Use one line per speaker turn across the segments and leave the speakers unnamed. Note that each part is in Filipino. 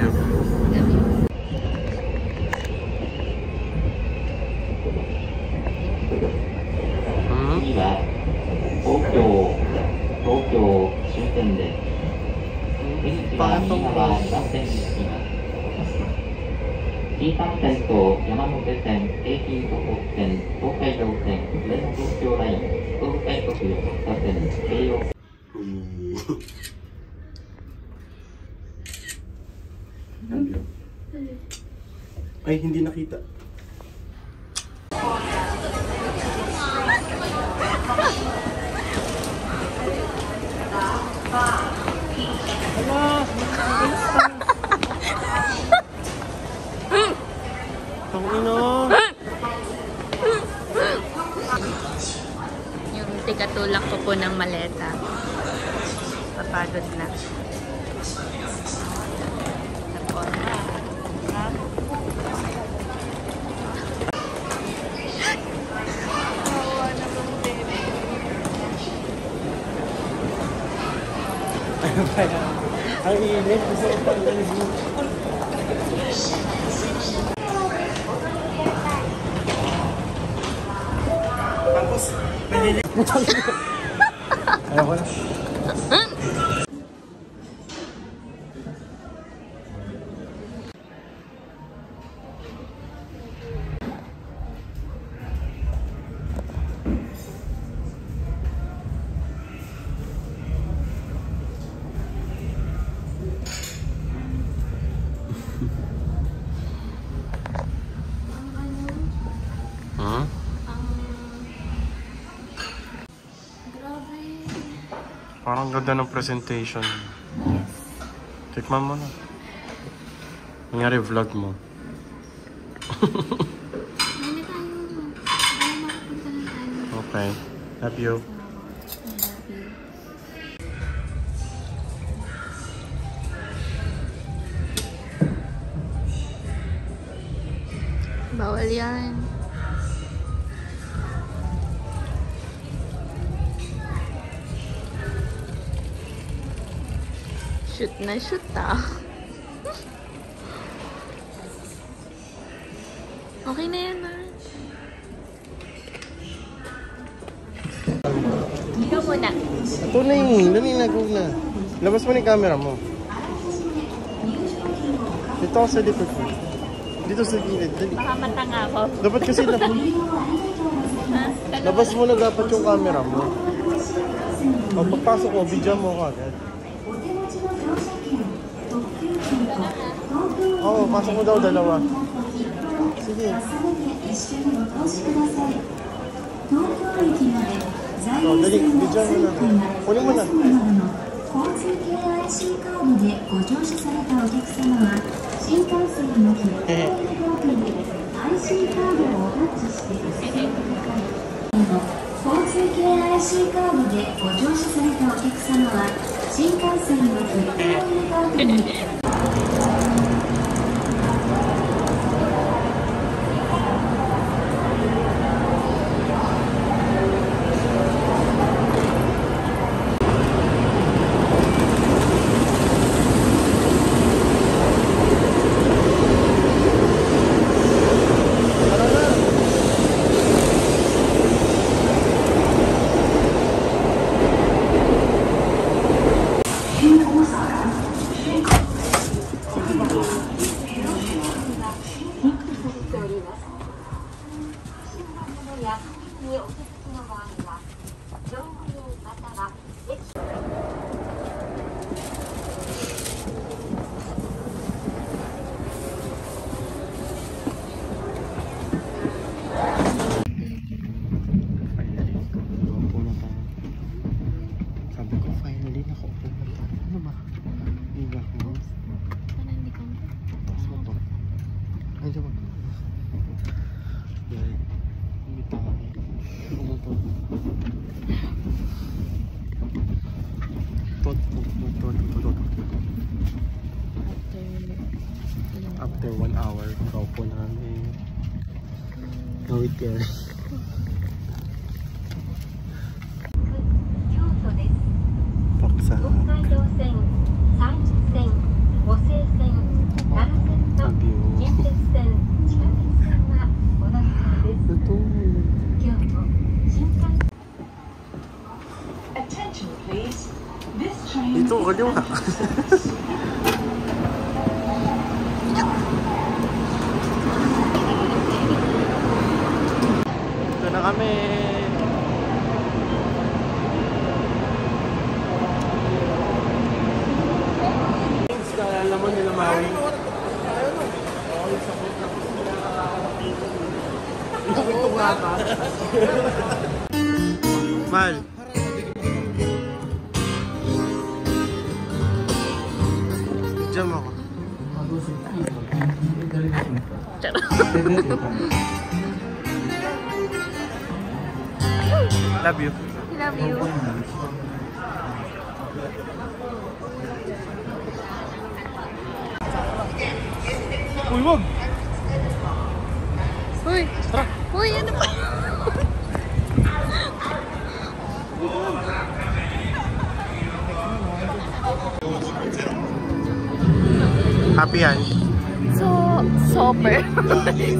you.
Ay, hindi nakita.
Yung tigatulak ko po ng maleta. Papagod na.
Ang init, gusto ko pang naligo. Tapos, nalilig. Ayoko na.
Parang ganda ng presentation. Tikman mo na. Nangyari vlog mo. Okay. Love you.
Bawal yan. Shoot na shoot ah. Okay na yan ah. Ikaw muna.
Ito na yun. Dali na, go na. Labas mo na yung camera mo. Dito ako sa likod ko. Dito sa gilid.
Baka matanga ako.
Dapat kasi labas mo na dapat yung camera mo. Pagpasok mo, video mo ka agad. Oo, pasok mo daw dalawa. Sige. Oh, dali, video mo na. Kunin mo na. After 1 hour, kaupo namin. Gawit yan. Paksa. dito, kaliwa. Ito na kami. Alam mo nila Maui. Mahal. Diyan ako. Love you.
Love you.
Uy, wag!
Uy! Uy, ano ba?
Happy yan.
Super.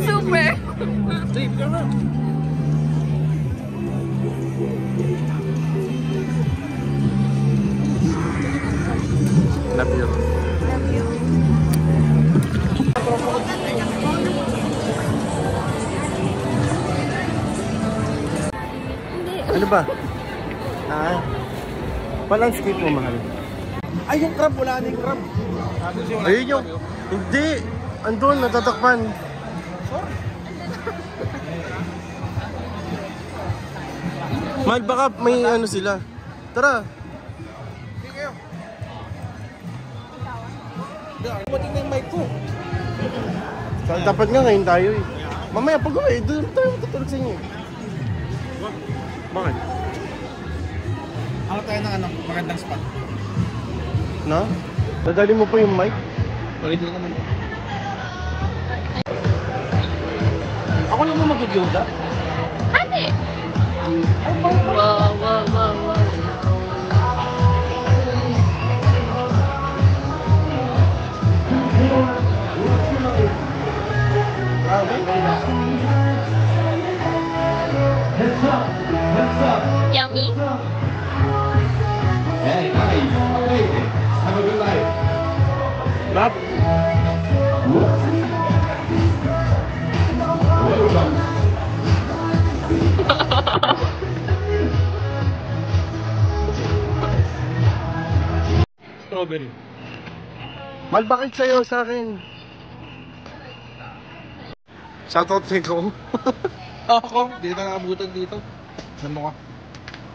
Super.
Trip ka na. Love you.
Love you.
Ano ba? Walang skip mo, mahal.
Ay, yung crab, wala na yung crab.
Ayun yung... Hindi! Andun, natatakpan. Mahal, baka may ano sila. Tara.
Mating na yung mic ko.
Dapat nga ngayon tayo eh. Mamaya pag uwi, doon tayo matutulog sa inyo. Bakit?
Ano tayo ng ano, magandang spot.
Na? Dadali mo pa yung mic?
Ulit na naman. Ako lang mo mag-yoga?
Ate! Wow, wow, wow, wow. Yummy?
Hey, nice. Amazing. Have a good night.
Lap?
Welcome.
Strawberry.
Mal, bakit sa'yo sa akin? Shoutout sa'yo ko.
Ako, dito na nakabutan dito. Ano ka?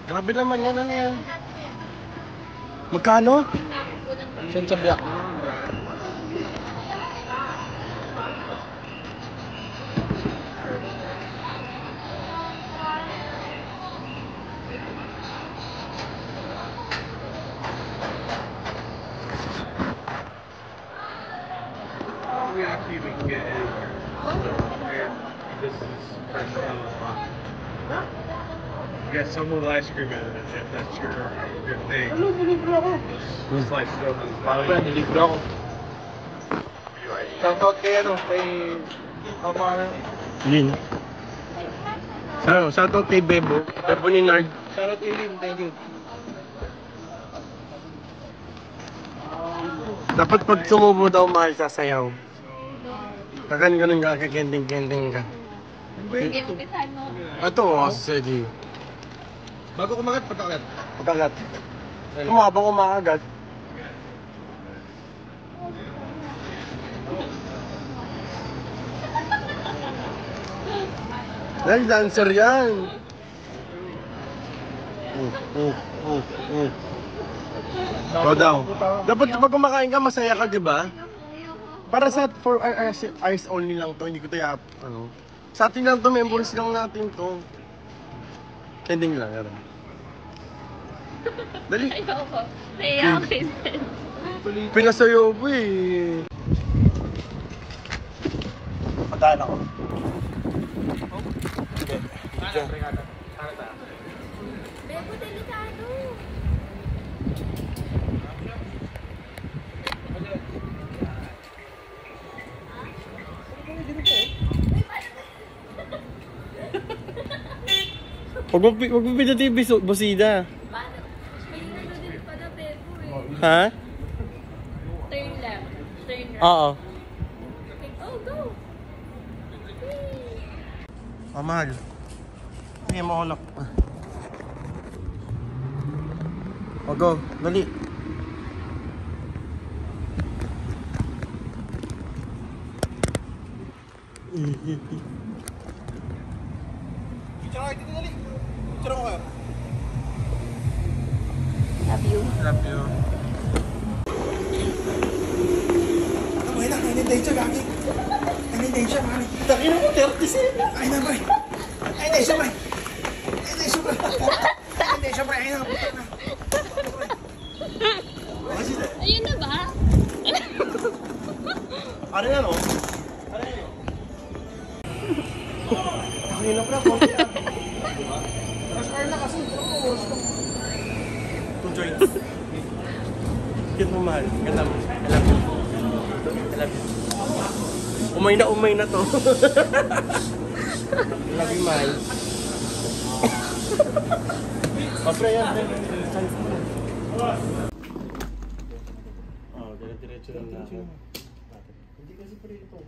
Grabe naman yan, ano yan? Magkano?
Saan sa biyak?
We actually can get it. This is personal. Get some with ice cream in it if that's your thing.
Ano, nilibre ako.
Slice it open.
Papa, nilibre ako. Shoutout kay ano, kay... Ama...
Lin. Shoutout kay Bebo. Bebo ni Nard.
Shoutout kay Lin, thank you.
Dapat pag sumubo daw, mahal, sasayaw. Kakan ganun ka, kakending-kending ka.
Gimpisan mo.
Ito, sige.
Bago kumagat, pagkakat.
Pagkagat. Habang umakagat. Dahil dancer yan. Ikaw daw. Dapat pag kumakain ka, masaya ka, di ba? Para sa for eyes only lang to, hindi ko tayo ano. Sa atin lang to, members lang natin to. Ending lang, yan. Dali.
Ayoko. Naiyak ako instead.
Pinasayo po eh. Patahan ako.
Bebo, delikado.
Huwag mo pinatibis, busida.
Paano? May nanonood pa na Bebo eh.
Ha?
Turn left. Turn right.
Oo.
Okay, oh, go! Whee!
Mahal. Hindi mo ako nak... O, go. Dali.
Picture dito dali. Picture ko kayo.
Love you.
Love you.
Ay na, hinintay siya, gagi. Hinintay siya, man.
Takin mo, 37.
Ay na, bay. Hinintay siya, bay. Hinintay siya, bay. Hinintay siya, bay. Ay na, putak na.
Ayun na ba?
Ano yan, oh? Ano yan, oh? Takin na pala, konti ah.
Rush hour na kasi. Pero mo, oras ko.
2 joints. Cute mo, mahal. Ganda mo. I love you. I love you. Umay na to. I love you, mahal. Pasra yan. Chance mo na. Oh, dire-diretso lang na ako. Hindi kasi pa rin ito.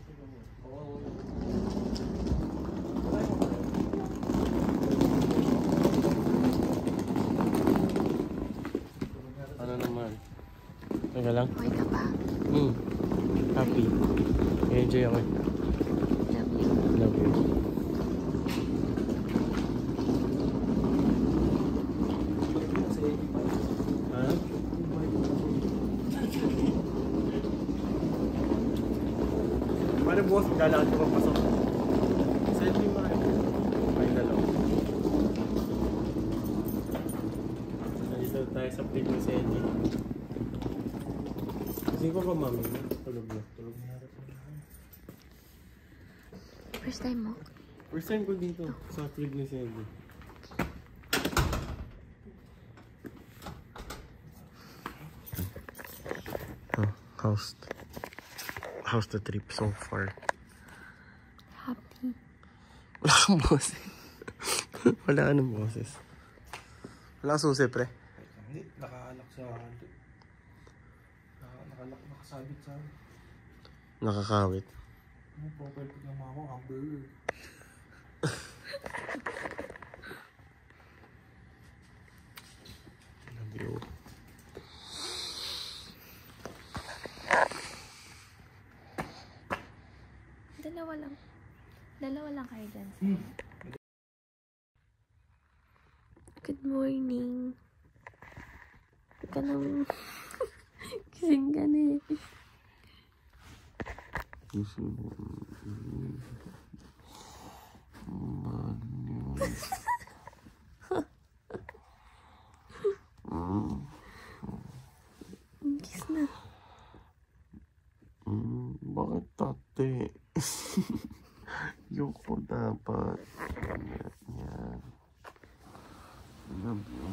Ano naman? Teka lang.
Okay ka pa?
Happy. Enjoy ako.
Love you.
Love you. Ha? Paano bukas maglalakad ko papasok? Selfie mo. Ay, dalaw. Nandito tayo sa plate ni Sandy. Kasi ko ba mami? Tulog na. Tulog na.
First time mo?
First time ko dito sa crib ni Sandy. Oh, how's the trip so far?
Happy.
Wala kang boses. Wala ka ng boses. Wala kang susi, pre.
Hindi, nakahalak sa hanto. Nakasabit sa akin.
Nakakawit.
Ano, profile pic ng mga ko, Amber.
Love you.
Dalawa lang. Dalawa lang kayo dyan. Good morning. Huwag ka nang... Kising ka na eh. Kiss na.
Bakit tate? Yoko dapat. Yan. Love you.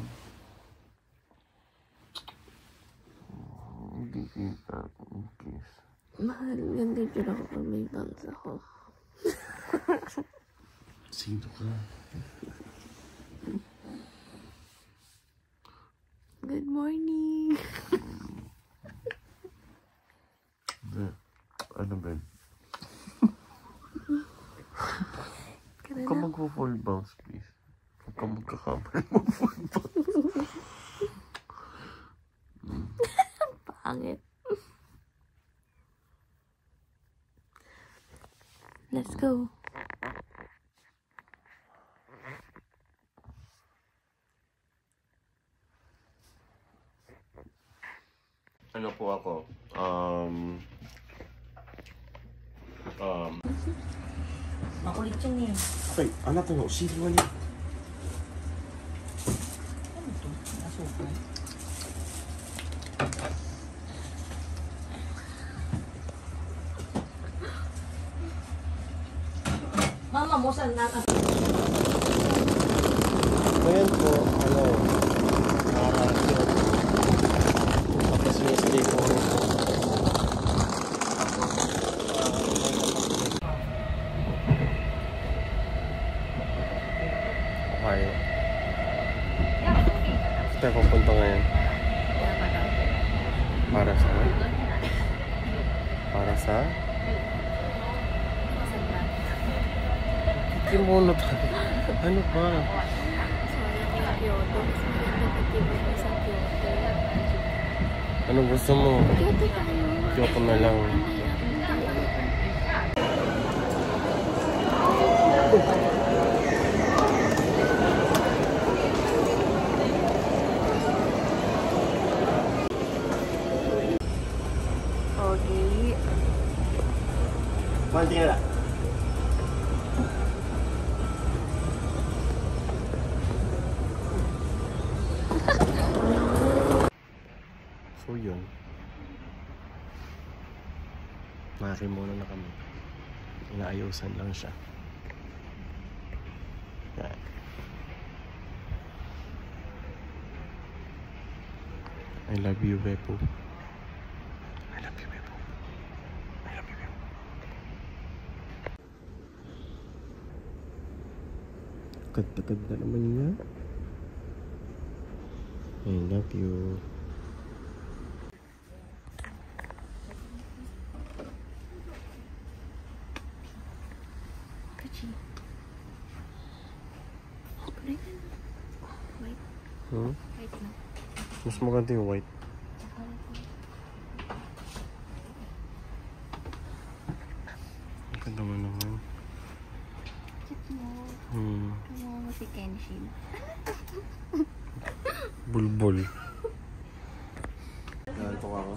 Hindi kita akong kiss.
Mahal, ganda dyan ako pag may bangs ako.
Sino ka?
Good morning.
Ano ba?
Kaya
Huwag ka
na.
mag-full bounce, please. Huwag ka magkakamali mag-full bounce.
Pangit. Let's go.
Ano po ako?
Makulit yan eh.
Okay, anak ko, sige wala.
Ano to? Asukal. Mama mo saan na?
Ngayon po, ano, tapos yung stay ko po. Okay. Saan tayo papunta ngayon? Para sa? Para sa? Kimono tayo. Ano ba?
Kyoto. Mas maganda pag-ibig mo sa Kyoto.
Anong gusto mo?
Kyoto tayo.
Kyoto na lang.
Okay.
Konti na lang. So yun. Nakakimono na kami. Inaayusan lang siya. Yan. I love you, Beppo. I love you, Beppo. I love you, Beppo. Ganda-ganda naman niya. I love you.
Kachi. Kulay na. White. White na.
Mas maganda yung white. Ang ganda mo naman.
Cute mo. Kamuha mo si Kenshin.
Bulbul. Yan po ako.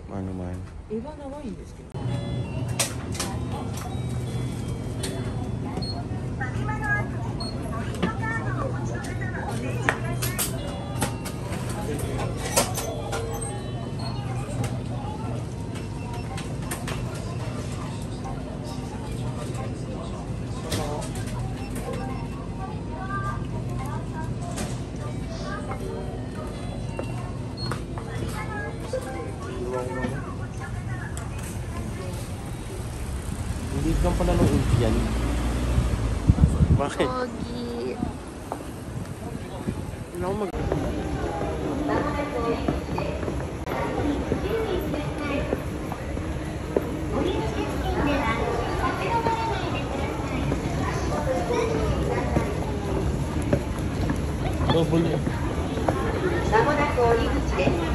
Ano man. Hindi ka pala ng Indian. Bakit?
Pogi.
Hindi ako mag...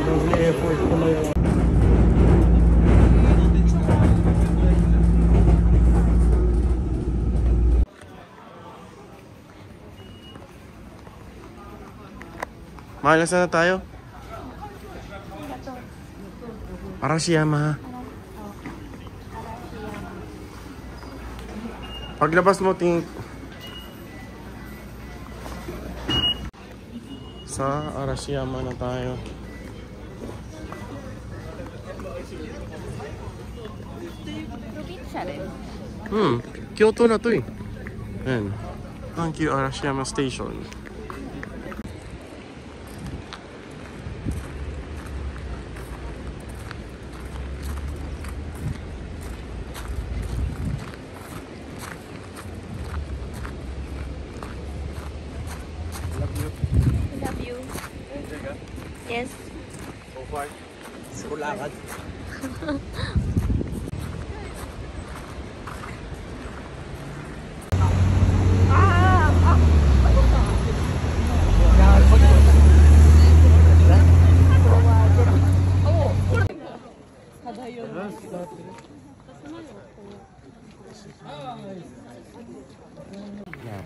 Double effort ko na yun. Mahalas na tayo? Arashiyama. Paglabas mo, tingin sa Arashiyama na tayo.
Probinsya rin.
Kyoto na to eh. Ayan. Thank you, Arashiyama Station.
I love you. Yes.
So far, Sulakan.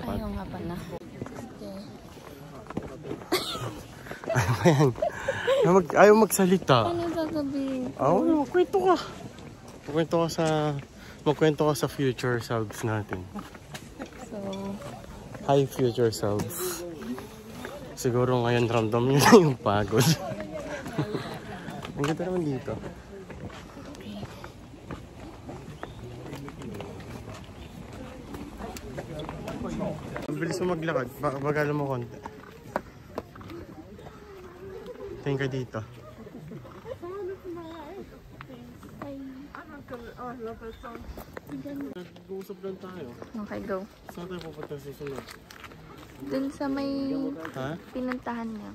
Ayaw nga pala.
Ayan. Ayaw magsalita.
Ano sasabihin?
Magkwento ka. Magkwento ka sa future selves natin.
So,
Hi, future selves. Siguro ngayon ramdam nyo na yung pagod. Ang ganda naman dito. Ang bilis mo maglakad. Bagalan mo konti. Tingin ka dito.
ay,
Nag-uusap lang tayo.
Okay, go.
Saan tayo pupunta sa susunod?
Dun sa may
Ha?
pinuntahan niya.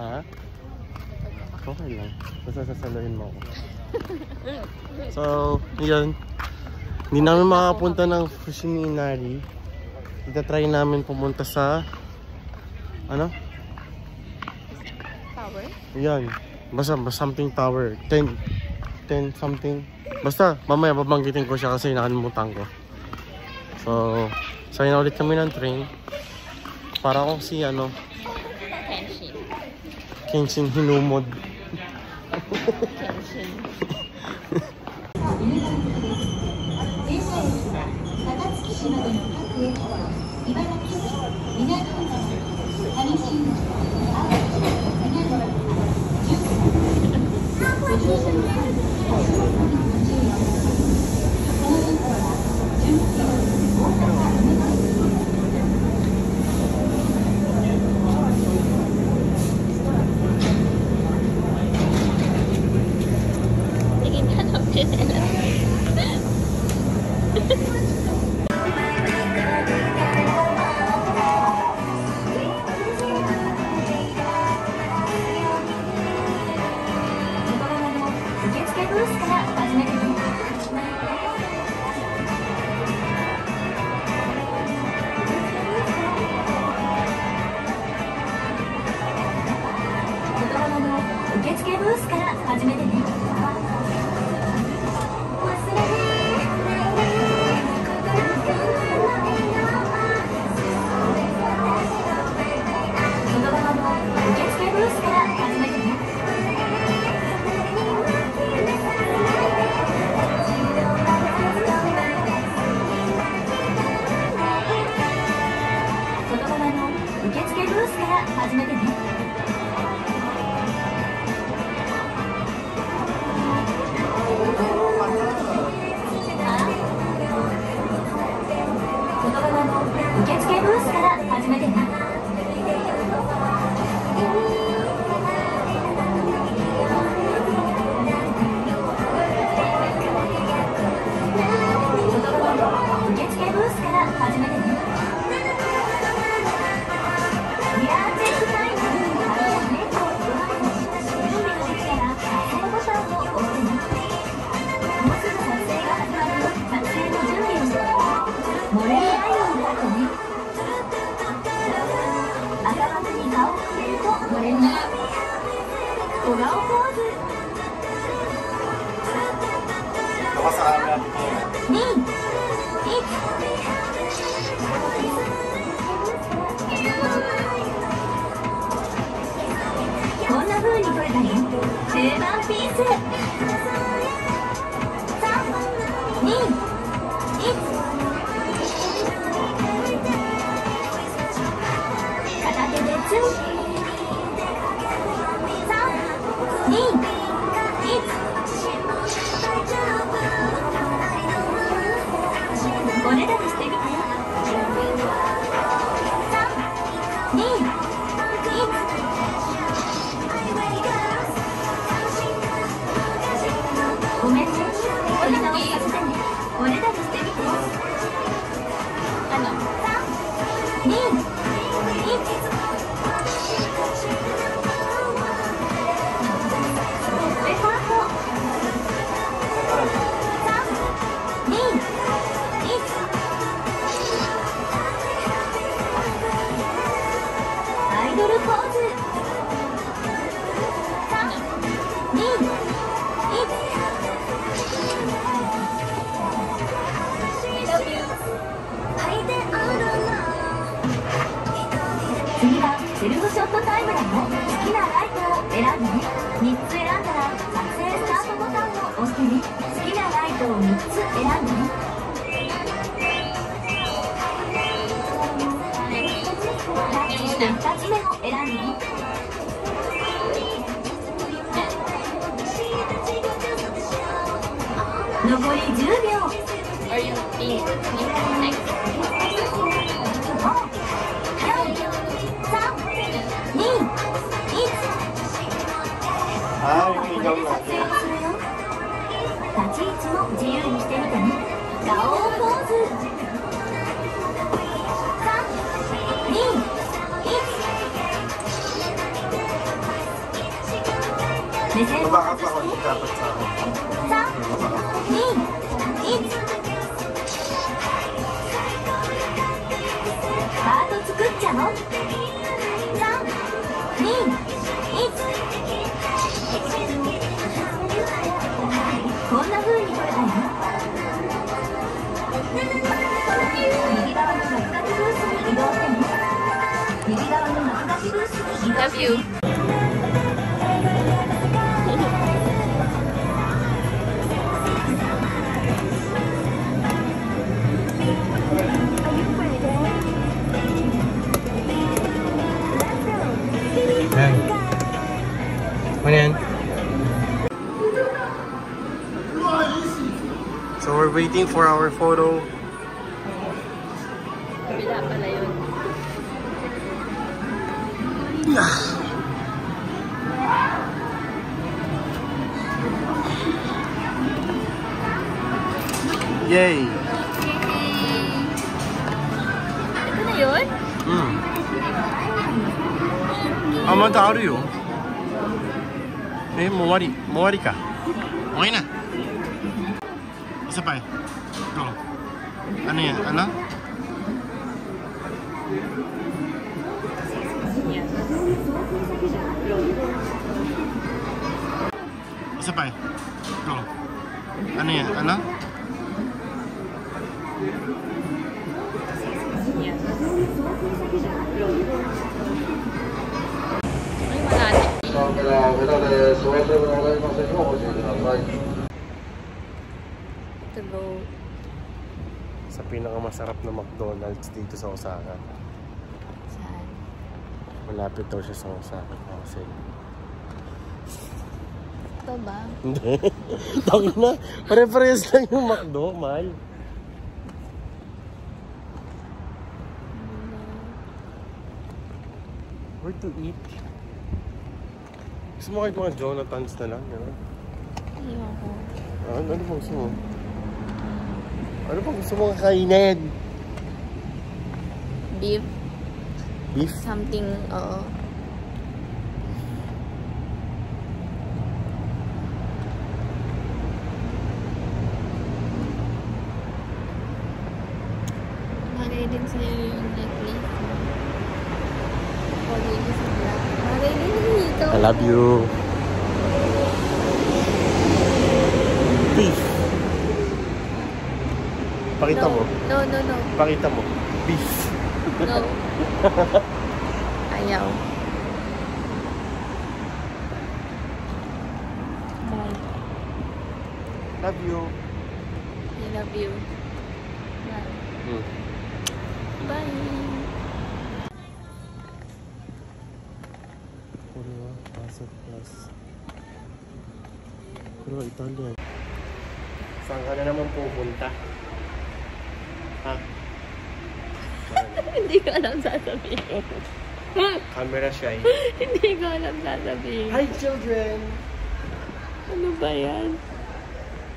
Ha? Okay lang. Basta sasaluhin mo ako. So, yun. Hindi namin makakapunta ng Fushimi-Inari. Itatry namin pumunta sa... Ano?
Power?
Yan. Basta something tower. 10 something. Basta, mamaya babanggitin ko siya kasi nakalimutan ko. So, sakay na ulit kami ng train. Para akong si ano... Kenshin Hinumod.
Sige na,
Ah, yung ilaw natin. Baba ka pa konti dapat sa akin.
ハート作っちゃおう。3、2、1。こんな風に撮れたよ。右側の巻き出しブースに移動してね。右側の巻き出しブースに移動してね。
Hey. Ano yan? So we're waiting for our photo.
Kabila pala yun.
Yay!
Ito na yun?
まだあるよ。もう終わり。もう終わりか。終わりな。Isa pa eh. Go. Ano yan? Ano? Isa pa eh. Go. Ano yan? Ano?
Ay, malalim. To go.
Sa pinakamasarap na McDonald's dito sa Osaka.
Saan?
Malapit daw siya sa Osaka kasi.
Ito ba?
Hindi. Tangin na. Pare-parehas lang yung McDo, mahal. Where to eat? Gusto mo kahit mga Jonathan's na lang, gano'n?
Ayoko.
Ano bang gusto mo? Ano bang gusto mo kakainin?
Beef?
Beef?
Something, oo. Bagay din sa'yo yung necklace. Bagay din sa black. Bagay din dito.
I love you. Beef. Pakita mo.
No, no, no.
Pakita mo. Beef.
No. Ayaw. Bye.
Love you.
I love you. Bye. Bye.
これはファーストクラス。これはイタリアン。Saan ka na naman pupunta? Ha?
Hindi ko alam sasabihin.
Camera shy.
Hindi ko alam sasabihin.
Hi children!
Ano ba yan?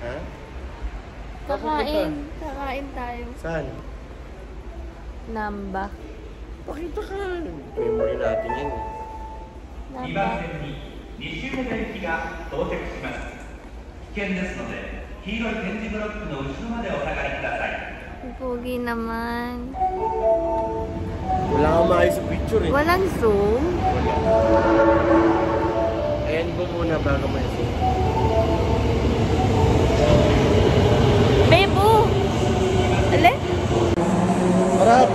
Ha?
Kakain. Kakain tayo.
Saan?
Namba.
Pakita ka. Memory natin yan.
Namba.
2周目の駅が到着します。危険ですので、黄色い点字ブロックの後ろまでお下がりください。
Pogi naman.
Wala kang maayos sa picture eh.
Walang zoom.
Wala. Ayan ko muna bago mo i-zoom.
Bebo! Ale?
Harap!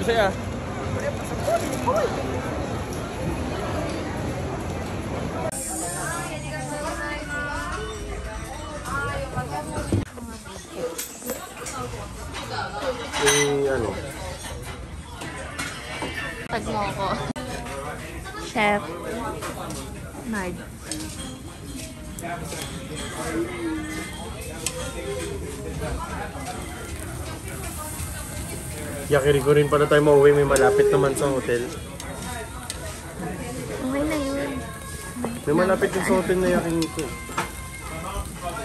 Masaya. Ano?
Tag mo ako. Chef. Nard.
Yakiri ko rin pala tayo mauwi. May malapit naman sa hotel.
Okay na yun.
May malapit din sa hotel na yakiri ko.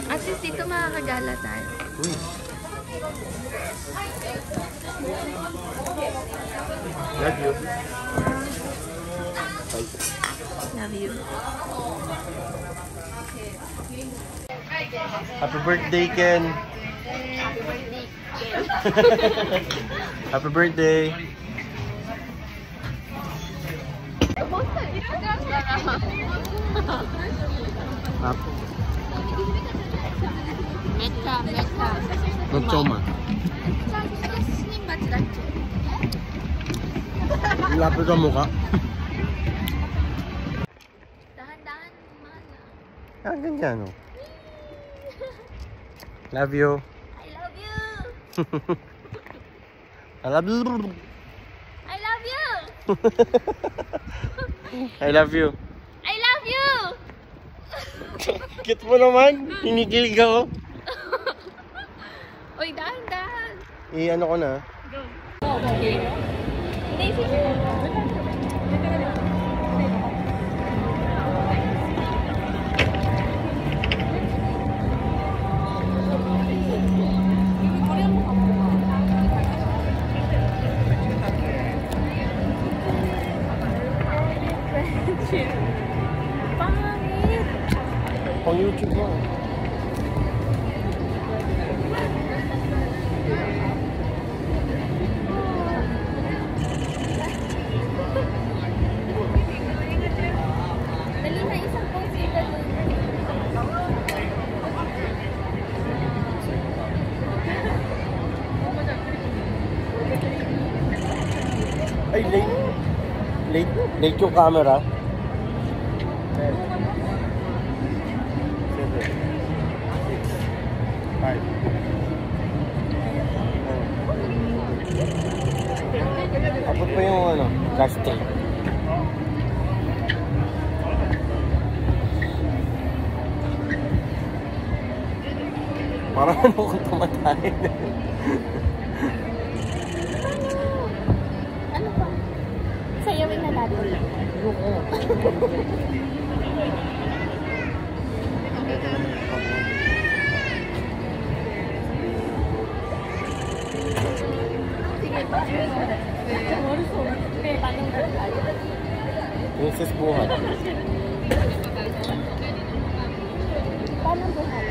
At least dito makakagala tayo.
Uy. Love you. Bye.
Love you.
Happy birthday, Ken. Happy birthday.
Mecca.
Nagchoma.
스님 맛이 났죠?
Lapit ang mukha.
Dahan-dahan, mahal na.
Ah, ganyan, no? Love you.
I love you!
I love you.
I love you!
I love you.
I love you!
Cute mo naman. Hinikilig ako.
Uy, dahan-dahan.
Ano ko na.
Okay. Hindi, sige. Pangit!
Pang YouTube mo.
Dali na isang pose ito.
Ay, late yung camera. 10, 7, 6, 5. Abot pa yung ano, last 3. Parang ano kung tumatay.
Ano pa? Sayawin na natin.
Princess Buhat.
Paano buhay?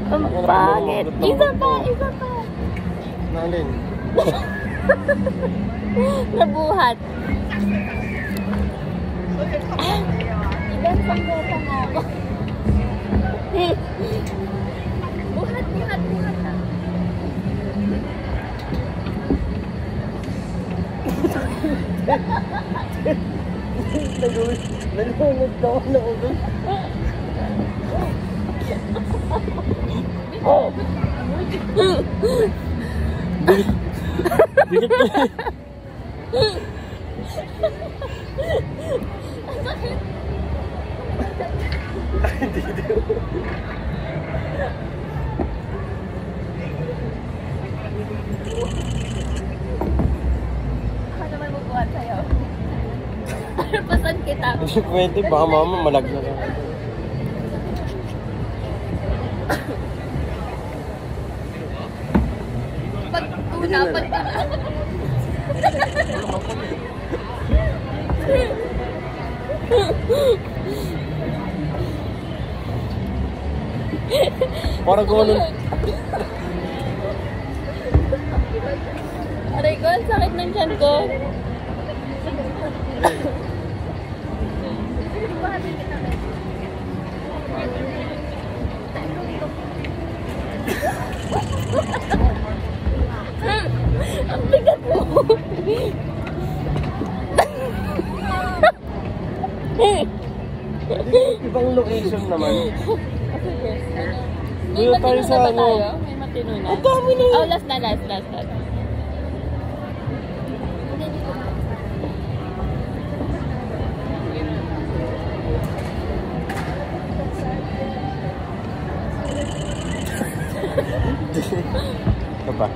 Ang pangit. Isa pa.
Nalin?
Nabuhat. Ibang sanggota nga ako. Buhat na.
Nalunod ka ako na ulit. Dikit pa.
Ako naman magbuhat sa'yo. Pasan kita.
Hindi pwede, baka mama malag na lang.
Pag
Parang gumanon.
Aray ko, ang sakit ng tiyan ko. Ang bigat mo.
Ibang location naman.
Sige, ano? May
Dito tayo
matino
sa
na ba
ano?
tayo? May matino na.
Ang dami na
Oh, last na.
Ano ba?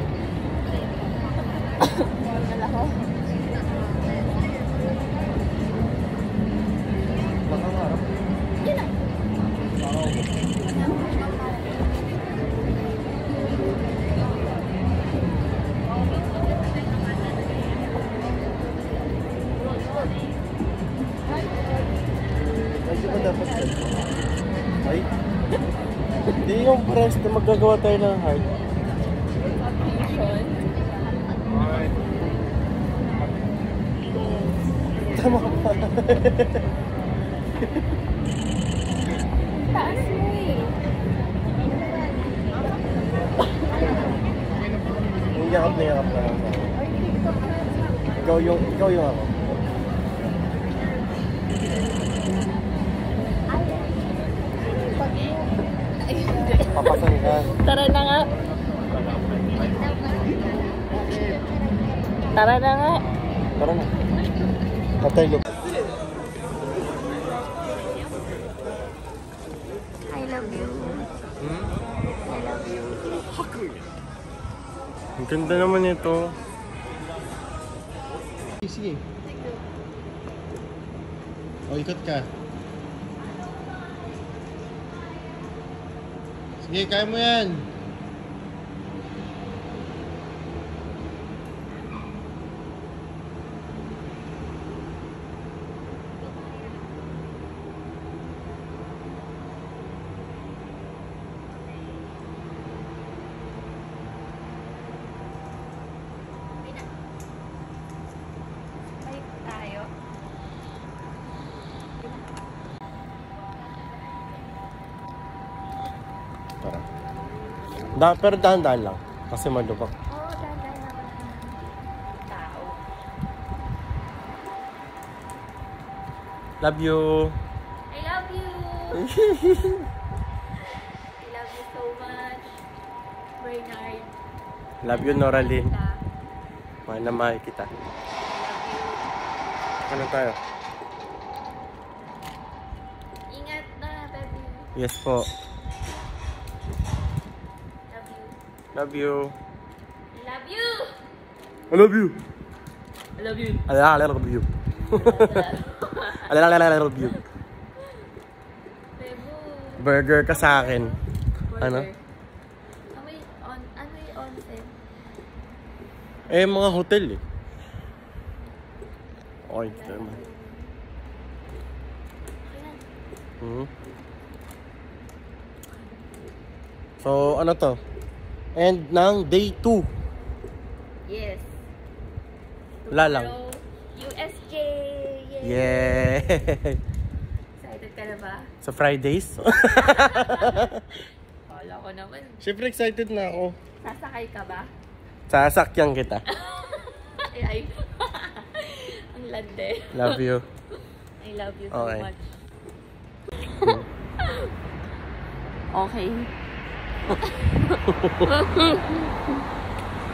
Medyo ba dapat ganito? Ay? Hindi yung press na magagawa tayo ng heart. Tama pa.
Taas mo eh.
Yung yakap na lang sa akin. Ikaw yung ako. Papasan ka.
Tara na nga. Tara na nga.
Tara na. Patay look.
I love you.
Ang ganda naman ito. Sige. O, ikot ka. Sige, kaya mo yan.
Balik tayo.
Tara. Pero dahan-dahan lang. Kasi malubak.
Oo, dandan naman. Tao.
Love you.
I love you. I love you so much. Bernard.
Love you, Noraline.
Ta.
Mahal na mahal kita. Ano tayo?
Ingat na, baby.
Yes po.
Love you.
Love you.
I love you.
I love you.
I love you.
I love you. I love you.
Bebo.
Burger ka sa akin. Ano?
Amoy onsen.
Eh, mga hotel eh. Okay, ito naman. Hmm. So, ano to? End ng day 2.
Yes.
Wala lang.
Tomorrow, USJ. Yay.
Yeah!
Excited ka na ba?
Sa Fridays?
Kala ko naman.
Siyempre excited na ako.
Sasakay ka ba?
Sasakyan kita.
Ay. Ang lande.
Love you.
I love you so
Okay.
much. Okay.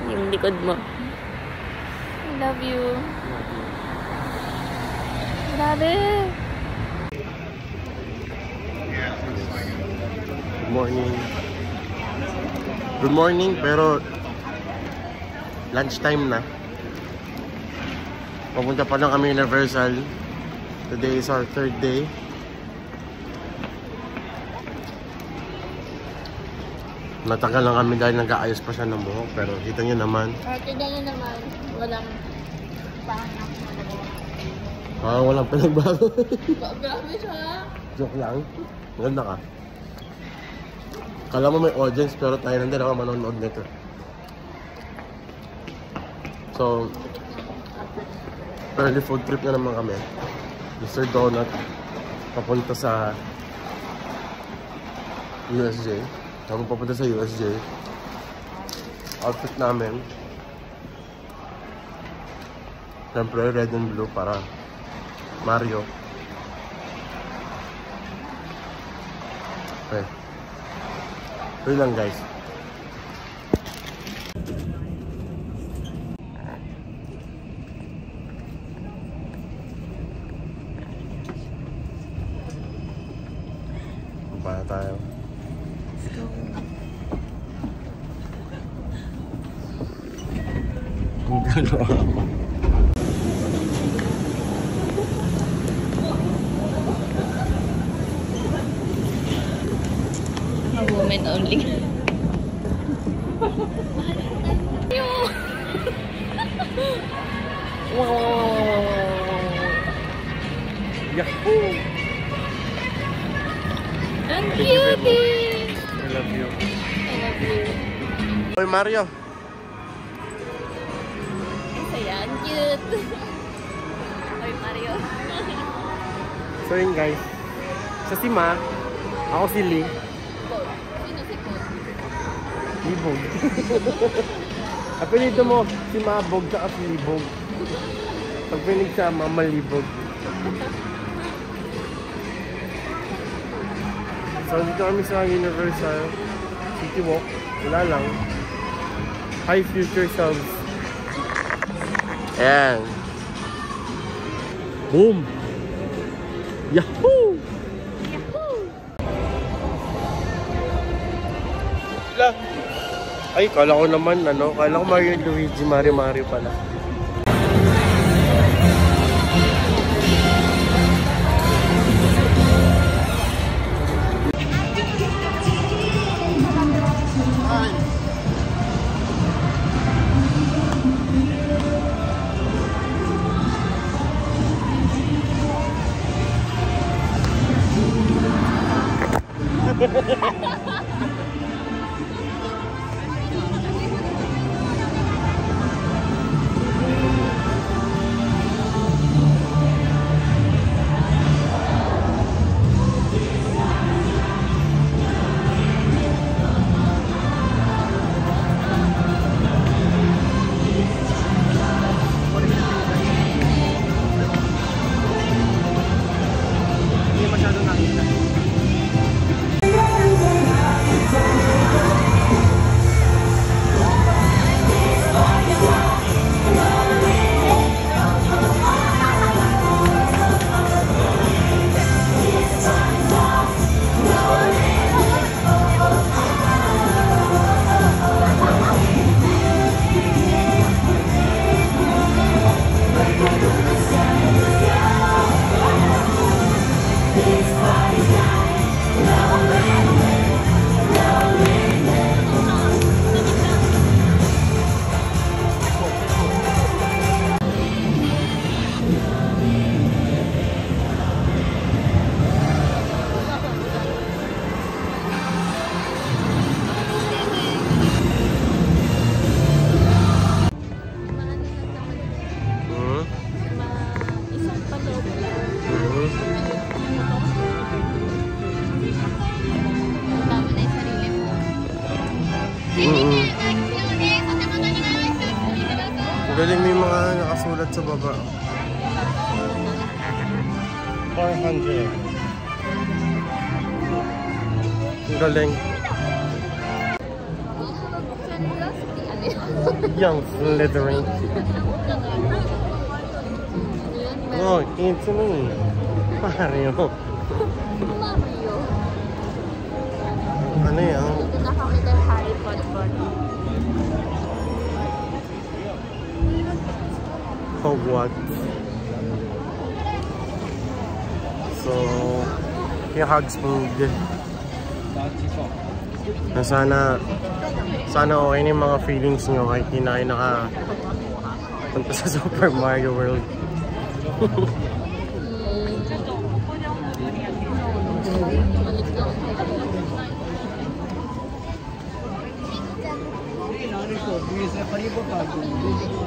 Yung likod mo. I love you. Grabe.
Good morning. Good morning, pero lunchtime na. Papunta pa lang kami Universal. Today is our 3rd day. Matagal lang kami dahil nag-aayos pa siya ng buhok, pero kita nyo naman.
Tignan nyo naman. Walang pahanap na nagawa.
Walang pinagbago.
Grabe siya.
Joke lang. Maganda ka. Kala mo may audience, pero tayo nandun ako manonood nito. So, early food trip na naman kami. Mr. Donut, papunta sa USJ. Ako papunta sa USJ. Outfit namin. Siyempre, red and blue para Mario. Okay. Yun lang guys. Baba na tayo. Ang gano'n ako.
Women only.
Yahoo!
Ang
Thank you very much.
cutie!
I love you.
I love you.
Hoy Mario!
Ang saya, ang cute. Oy, Mario.
So yun guys. Siya si Ma. Ako si Lee.
Bog. Sino si Bog?
Libog. Apelido mo si Mabog sa si Libog. Pag pinig siya, Mamalibog. So dito kami sa Universal City Walk. Wala lang. High future selves. Ayan. Boom! Yahoo! Lang. Ay, kala ko naman, kala ko Mario and Luigi, Mario pala. Galing, may mga nakasulat sa baba. 400. Ang galing. Young Slytherin. Oh, it's me. Mario.
Mario.
Ano yan?
Dito na kami kay Harry Potter.
Hogwarts. So, yung hugs mood. Na sana okay na yung mga feelings nyo kahit hindi na kayo nakapunta sa Super Mario World.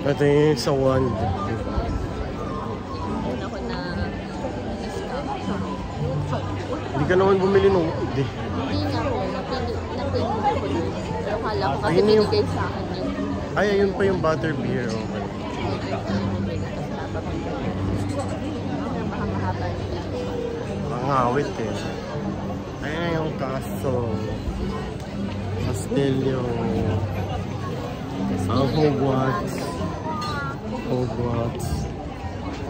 Ito yung sa one.
Una ko na
Hindi ka naman bumili nung hindi.
hindi nga po, napili ko na. Pero akala ko kasi
Ayun yung-
binigay sa akin yun.
Ay, ayun pa yung butter beer. Okay.
Baka mahaba nila.
Ang awit eh. Ayun yung kaso. Castillo. Ang Hogwarts. Hogwarts.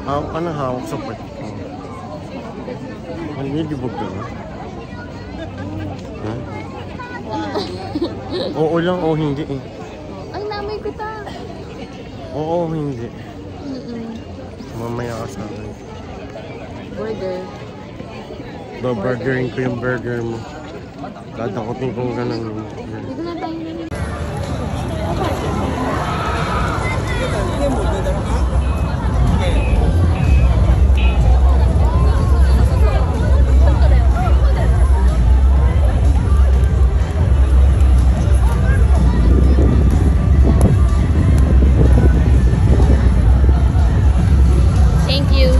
Hawak ka na hawak sa part ko. Nilibog ka na? Ha? Oo lang o hindi eh.
Ay, namay ko ta.
Oo hindi.
Mm-mm.
Mamaya ka sa akin.
Burger.
Baburgerin ko yung burger mo. Tatakotin kong ganun.
Dito na tayo na. Thank you.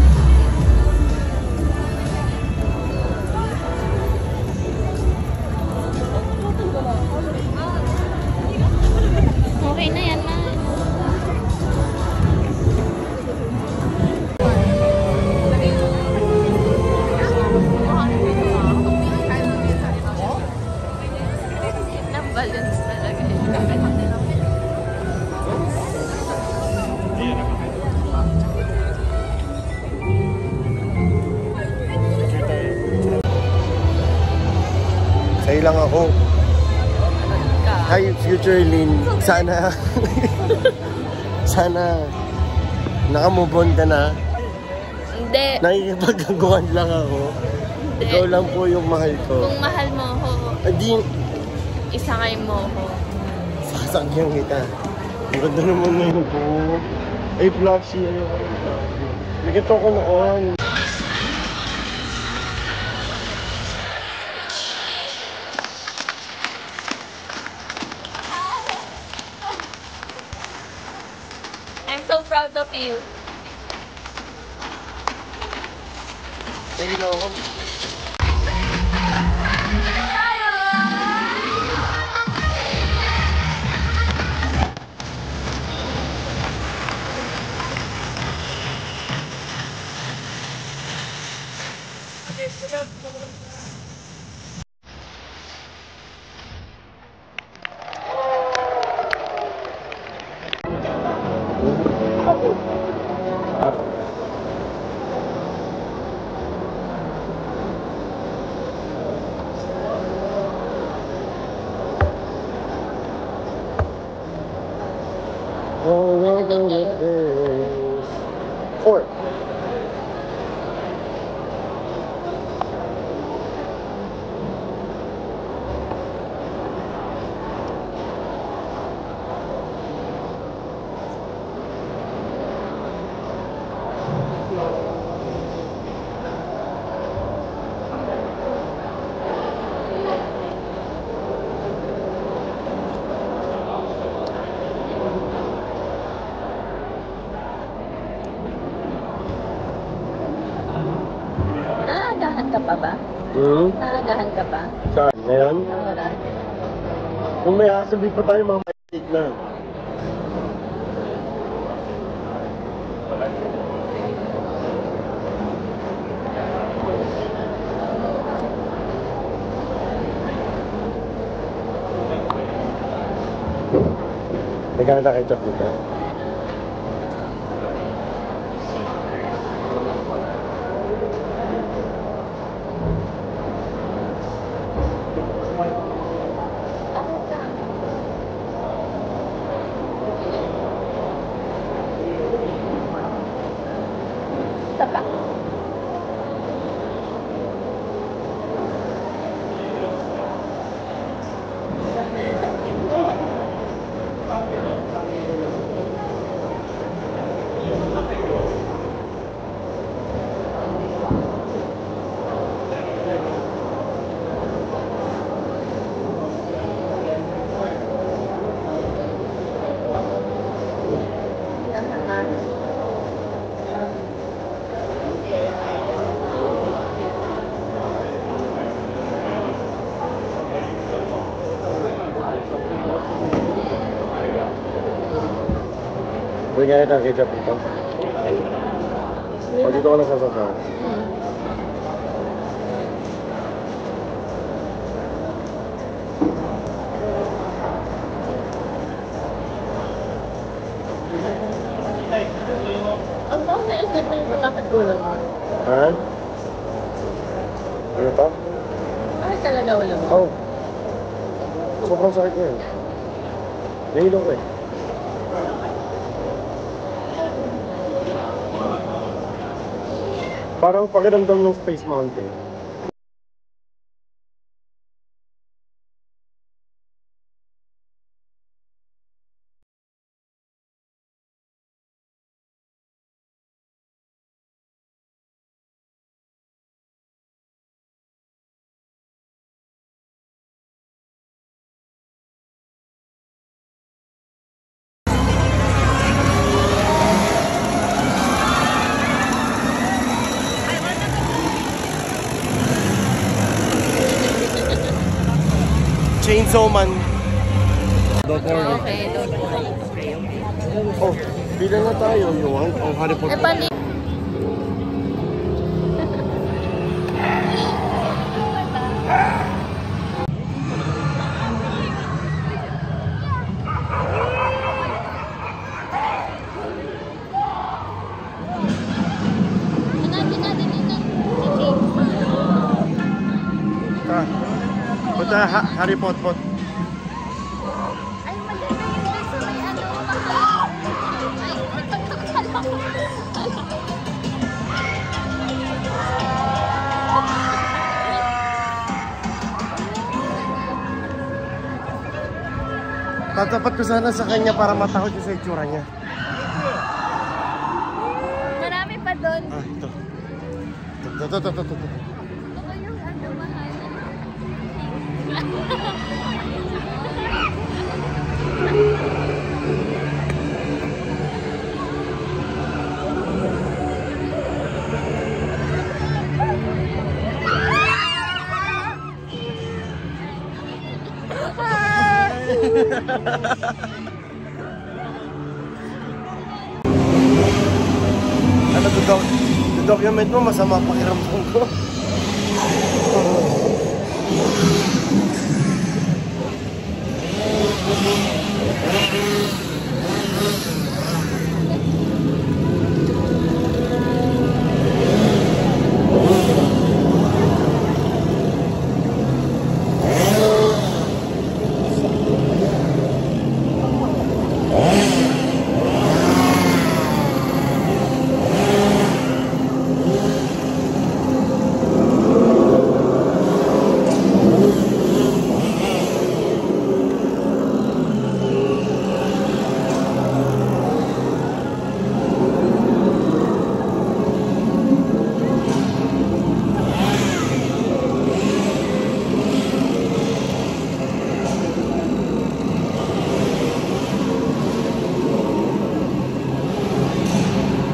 Okay na yan, ma. Balance talaga
Sa'yo lang ako. Hi, future Lynn. Sana... sana... Naka-move on ka na.
Hindi.
Nakikipagkaguan lang ako. Ikaw lang po yung mahal ko.
Kung mahal mo ako,
Hindi...
isakay mo ako.
Sasakyan kita. Ang ganda naman ngayon po. Ay, flashy. Ayoko rin flashy. Nagkito ko noon.
I'm so proud of you.
Hello. Four.
Naagahan ka pa ba? Naagahan ka pa?
Saan? Ngayon?
Wala.
Kung may asabi pa tayo, mamaya na. Nagkakita na ketchup dito.
Tapa.
Pwede nga natin ketchup ito. O, dito ka lang sasasaw.
Ang tawag na yung ganda yung makakatulog.
Ha? Ano to?
Ay, talaga wala mo.
Oh. Sobrang sakit ko yun. Nahilong ko eh. Parang pakiramdam ng Space Mountain. Chainsaw Man.
Okay, don't worry.
Oh, bilang na tayo. You want? Oh, Harry Potter.
Eh, bali. Hanapin natin dito.
Punta Harry Potter.
Ay, maganda yung dress. May ano, ay, magkakala ko.
Tatapat ko sana sa kanya para matakot yung sa itsura niya.
Marami pa doon.
Ah, ito. Ito.
Ako yung ano, mahal.
Ano to daw? Yung document mo, masama pakiramdam ko.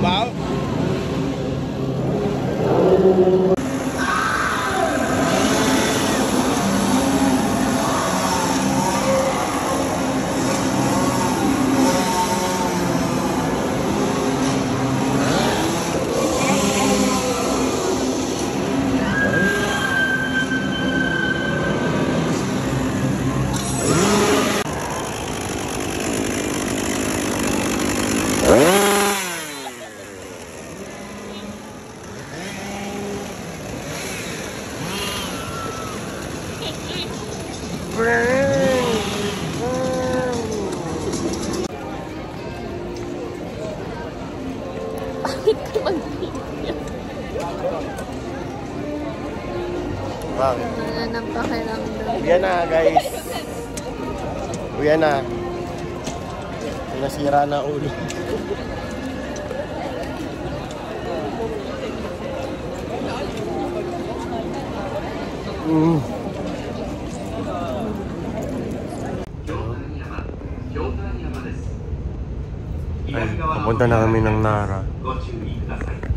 Wow.
Wala nang pakiramdam.
Uyan na, guys. Uyan na. Nasira na ulo. Ay, papunta na kami ng Nara.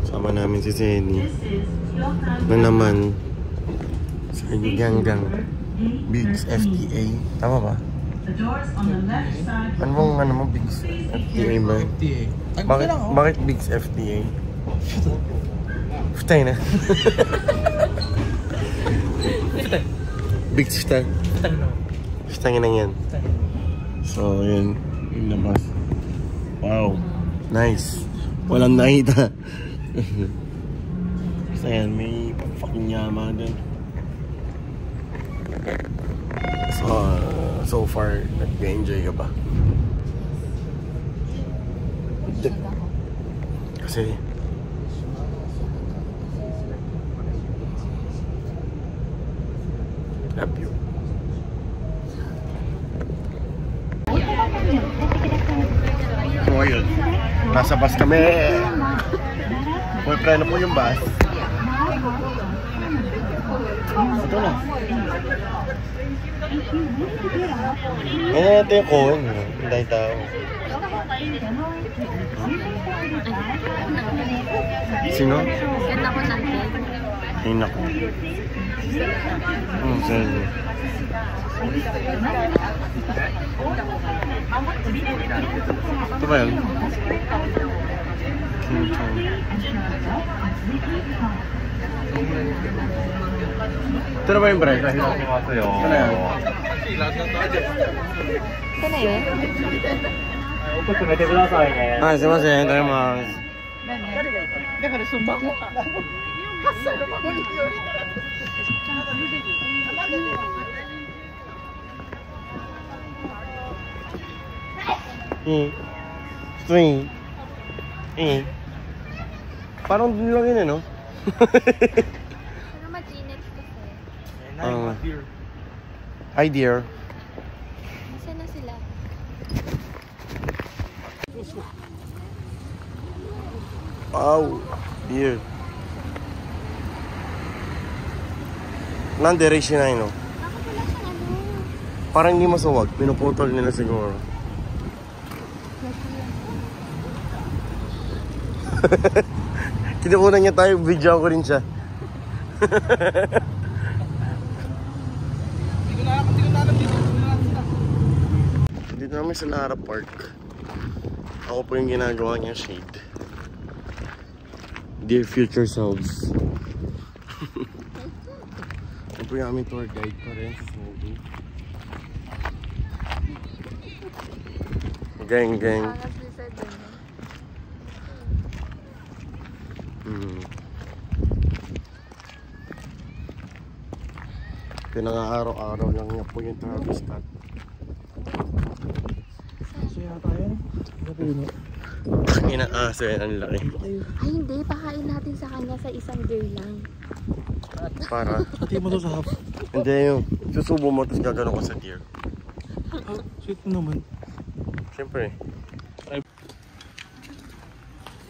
Sama namin si Zeni. Na naman sa Ganggang Bigs FTA. Tama ba? Ano bang ano mo, Bigs? FTA ba?
FTA.
Bakit Bigs FTA? Futay na. Bigs futay. Futay na yan. So, yun. Yung labas. Wow. Nice. Walang nakita. So, yan. May fucking yama din. So far, nag-enjoy ka ba? Kasi love you. So ayun, nasa bus kami. Preno po yung bus. Ito na. Ito yung cone. Hindi tao. Sino?
Ganda ko natin.
Ay, naku. Sino? Ito ba yun? Ito na ba yung break? Ito na yan.
Ito na yun?
Ah, sumasen. Tayo mas. Swing. Parang dun lang yun, ano?
Pero mag-init kasi.
Hi, dear.
Nasaan na sila?
Wow, dear. Non-direction na yun, no?
Bakit wala siyang ano?
Parang hindi masuwag. Pinuputol nila siguro. Kinukunan niya tayo, video ko rin siya. Dito namin sa Lara Park. Ako po yung ginagawa niya shade. Dear future selves. Ako po yung aming tour guide pa rin sa Smokey. Gang. Pinang-araw-araw lang niya po yung Travis Scott. Inaaso yan, ang laki.
Ay hindi, pakain natin sa kanya sa isang girl lang.
Para?
Pati mo to sa half.
Hindi yung susubo mo tapos gagano ko sa deer.
Sweet mo naman.
Siyempre.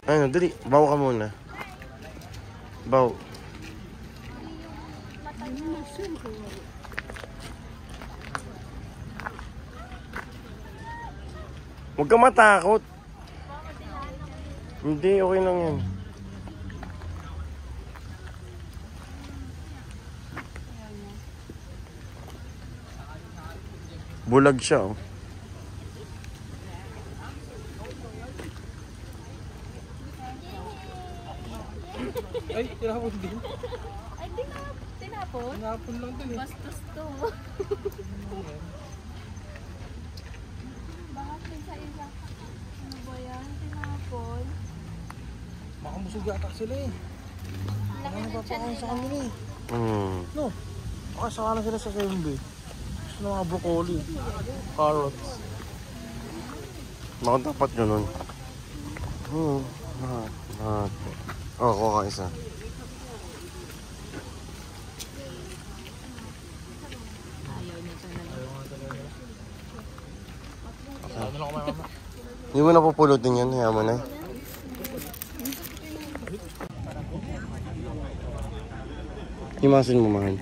Ano, dali. Baw ka muna. Baw. Huwag ka matakot. Hindi, okay lang yan. Bulag siya, oh.
Ay, tinapon din.
Ay, di na tinapon?
Tinapon lang din eh.
Bastos to. Bakit sa isa? Ano ba yan? Tinapon?
Makamusog yata sila eh.
Laki ng tiyan
Napapakain sa
nila.
kanila eh. No. Makasaka na sila sa Sembe. Gusto na mga broccoli. Carrots.
Bakit dapat ganun? Oo, kuha isa.
Ano lang kumain mama?
Hindi mo na pupulutin yan, hayaan mo na. Himasin mo, mahal.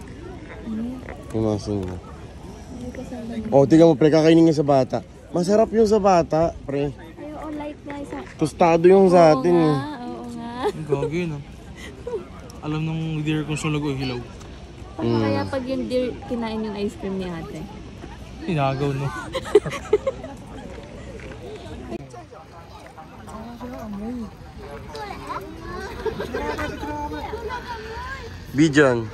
Himasin mo. Oh, tingnan mo, pre, kakainin niya sa bata. Masarap yung sa bata, pre.
Ay, oo, light na isa.
Tostado yung sa atin, eh.
Oo nga.
Ang gagi no. Alam nung deer kung sunog o hilaw.
Paano kaya pag yung deer kinain yung ice cream ni ate?
Inagaw, no?
Bijan.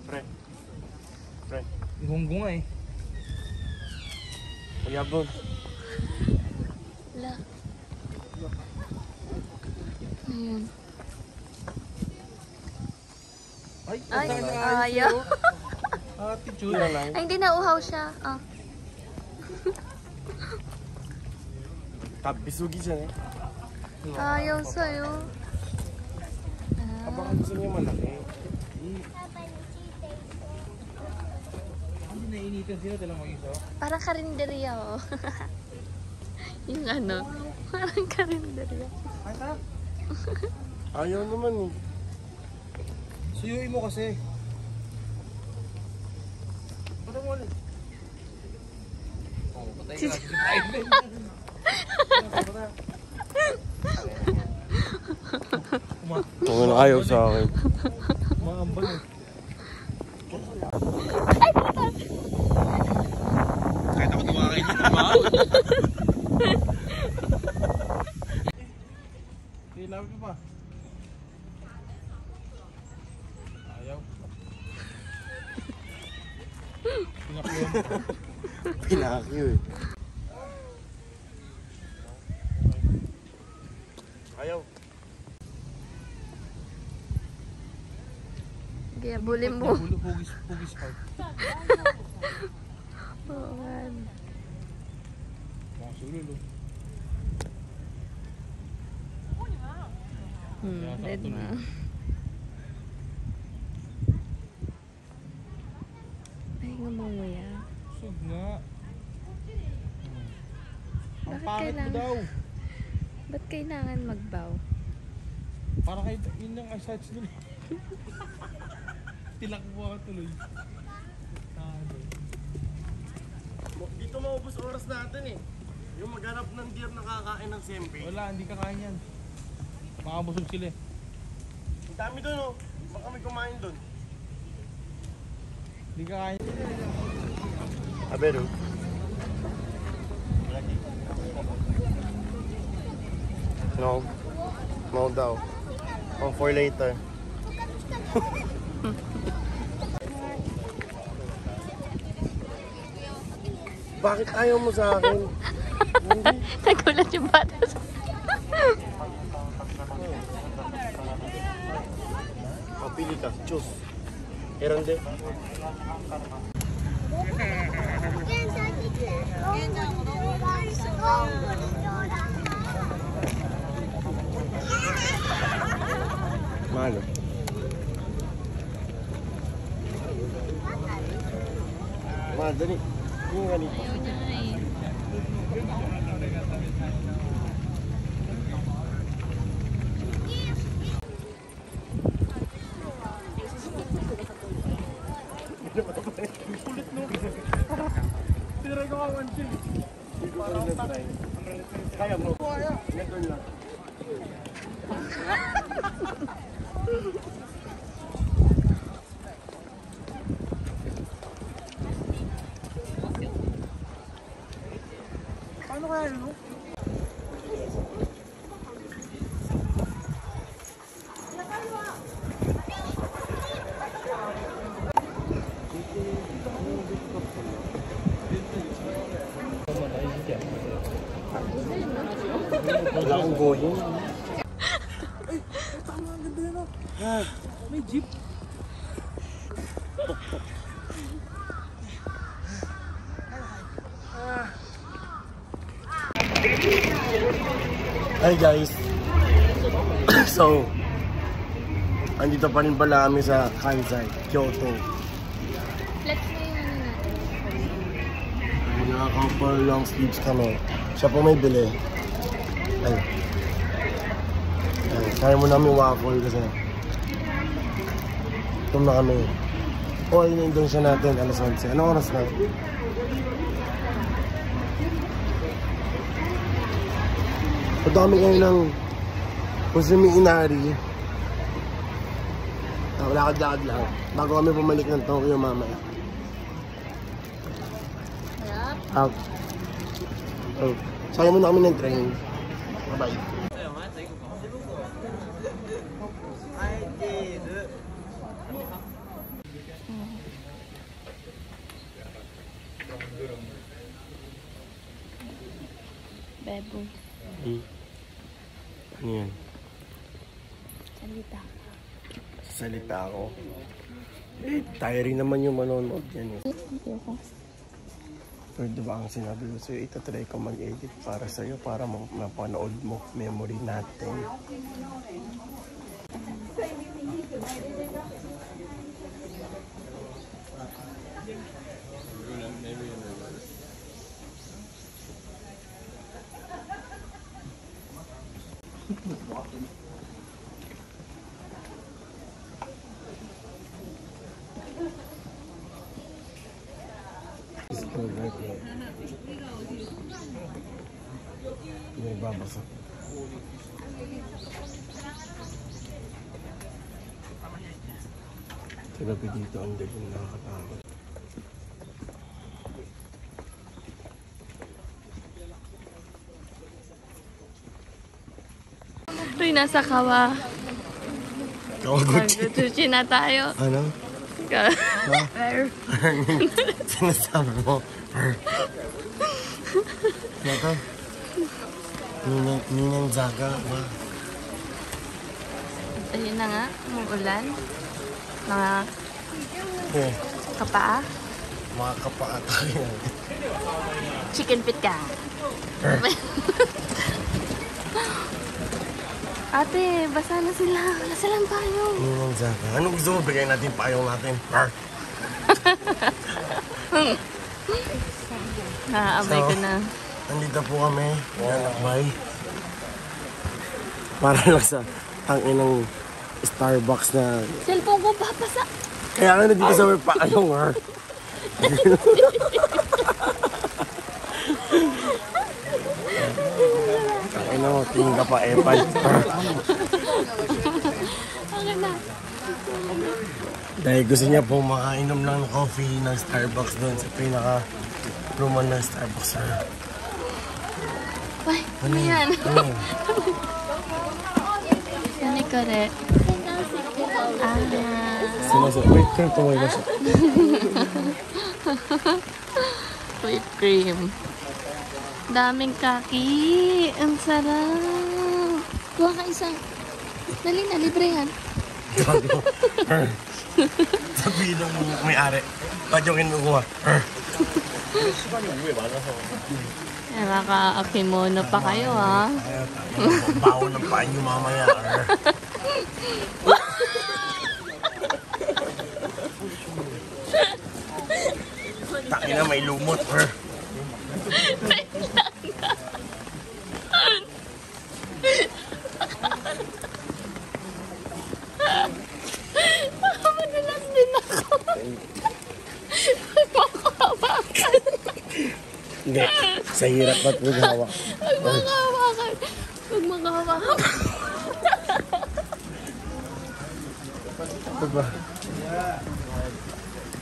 Pre. Pre.
Gunggong nga eh.
Mayabon.
La. Ayan.
Ay,
Ayaw.
attitude.
Ay, hindi nauhaw siya. Ah.
Bisugi siya eh.
Ayaw sa'yo.
Baka gusto niya malaki.
Hindi nainitan sila talang mag-isa.
Parang karinderya, oh. Yung ano. Parang karinderya.
Ay, ta?
Ayaw naman eh.
Suyuin mo kasi. Patay mo ulit. Oh, patay ka lang.
Kung ayaw sa akin.
Maambal eh. Kahit ako tumakay dito, mahal. Ilawin ko pa. Ayaw. Pinakyo mo.
Pinakyo eh. Ayaw.
Kaya bulin mo.
Hugis heart.
Oo, man.
Mga sulul oh.
Red na. Ay, ngumuya.
Sug nga. Ang
Bakit
pangit mo
kailangan?
daw.
Ba't kailangan magbaw?
Para kayo, yun yung eyesights nila. Tilak mo ako tuloy.
Dito maubos oras natin eh. Yung maghanap ng deer na kakain ng sempe.
Wala, hindi kakain yan. Makabusog sila eh.
Ang dami doon oh. Baka may kumain doon.
Hindi kakain.
Abero. No. No daw. Oh, for later. Bakit ayaw mo sa akin?
Nagulat yung bata.
Pili ka. Choose. Erande. Malo. Mahal, dali. Yung ganito.
Ayaw niya nga eh.
Tiray ko ka 1K.
Kaya mo. Kaya. Ganun lang.
Paano kaya yun?
Wala akong goyong.
Ay, tama ang ganda yun ah. May jeep.
Hi guys. So, andito pa rin pala kami sa Kansai, Kyoto.
Let's say ano natin.
Naka-couple long sleeves kami. Siya po may bili. Ay. Ay, kaya mo namin waffle kasi. Tum na kami. O, ayun yung Indonesia natin, alas 11. Anong oras na? Punta kami ngayon ng Kusumi Inari. Lakad-lakad lang. Bago kami bumalik ng Tokyo mamaya. Out. Oh. Sayang muna kami ng train. Bye-bye.
Bebo.
Ano yan?
Salita.
Salita ako. Eh, tiring naman yung manonood yan eh.
Ayoko.
Pero diba ang sinabi ko sa'yo, itatry ko mag-edit para sa'yo, para mapanood mo memory natin. May babasa. Sa gabi dito, ang dilim, nakakatakot.
Uy, nasa kawa.
Kawaguchi.
Mag-sushi na tayo.
Ano? Sinasabi mo. Naka? Ninang Zaga ba?
Ayun na nga, umuulan. Mga
Eh,
kapaa.
mga kapaa tayo.
Chicken pitka. Ate, basa na sila. Wala silang payong.
Ninang Zaga. Ano gusto mo? Bigay natin payong natin.
Naaabay ko na.
Nandito po kami. Nalakbay. Para lang sa inang Starbucks na...
Cellphone ko papasa.
Kaya nga nandito sa may payong, ha? Ano mo, tingin ka pa, Epal.
Okay na.
Dahil gusto niya po makainom lang ng coffee ng Starbucks doon sa pinaka-ruman ng Starbucks.
Ay, ano yan?
Ano?
Yan ko rin.
Sinasabi. Wait, kaya tumoy na siya.
Whipped cream. Daming kaki. Ang sarap. Kuha ka isa. Dali na, libre yan.
Gago. Sabihin ng may-ari. Ba't yung kinukuha?
Nakaka-akimono pa kayo, ha?
Bawo ng paan nyo mamaya. Taki na may lumot.
Madalas din ako. Magmakahawakan.
Hindi, sa hirap ba't maghawak?
Magmakahawakan. Magmakahawakan.
Ano ba?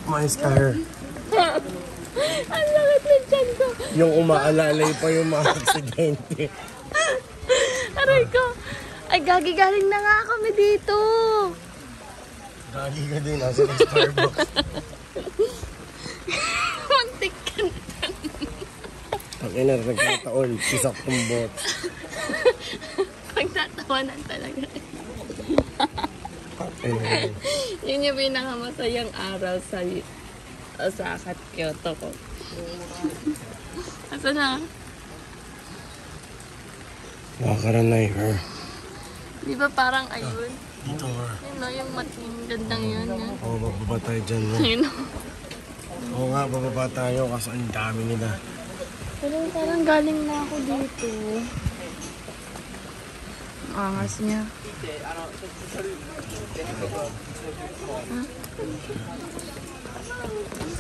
Mais ka, her.
Ang lakit ng tiyan ko.
Yung umaalalay pa yung mga aksidente.
Aray ko. Ay, galing na nga kami dito.
Gagi ka din, nasa Starbucks.
Muntik ka na.
Ang ina, nagkataon, pisak ng bot.
Pagtatawanan talaga.
Ayun.
Yun yung pinakamasayang araw sa Osaka at Kyoto ko. Asa na?
Nakakaranay, her.
Di ba parang ayun?
Dito, her.
Yun no, yung gandang yun.
Oo, bababa tayo dyan. No?
Ayun no.
Oo nga, bababa tayo kasi ang dami nila.
Pero parang galing na ako dito. Ang angas niya.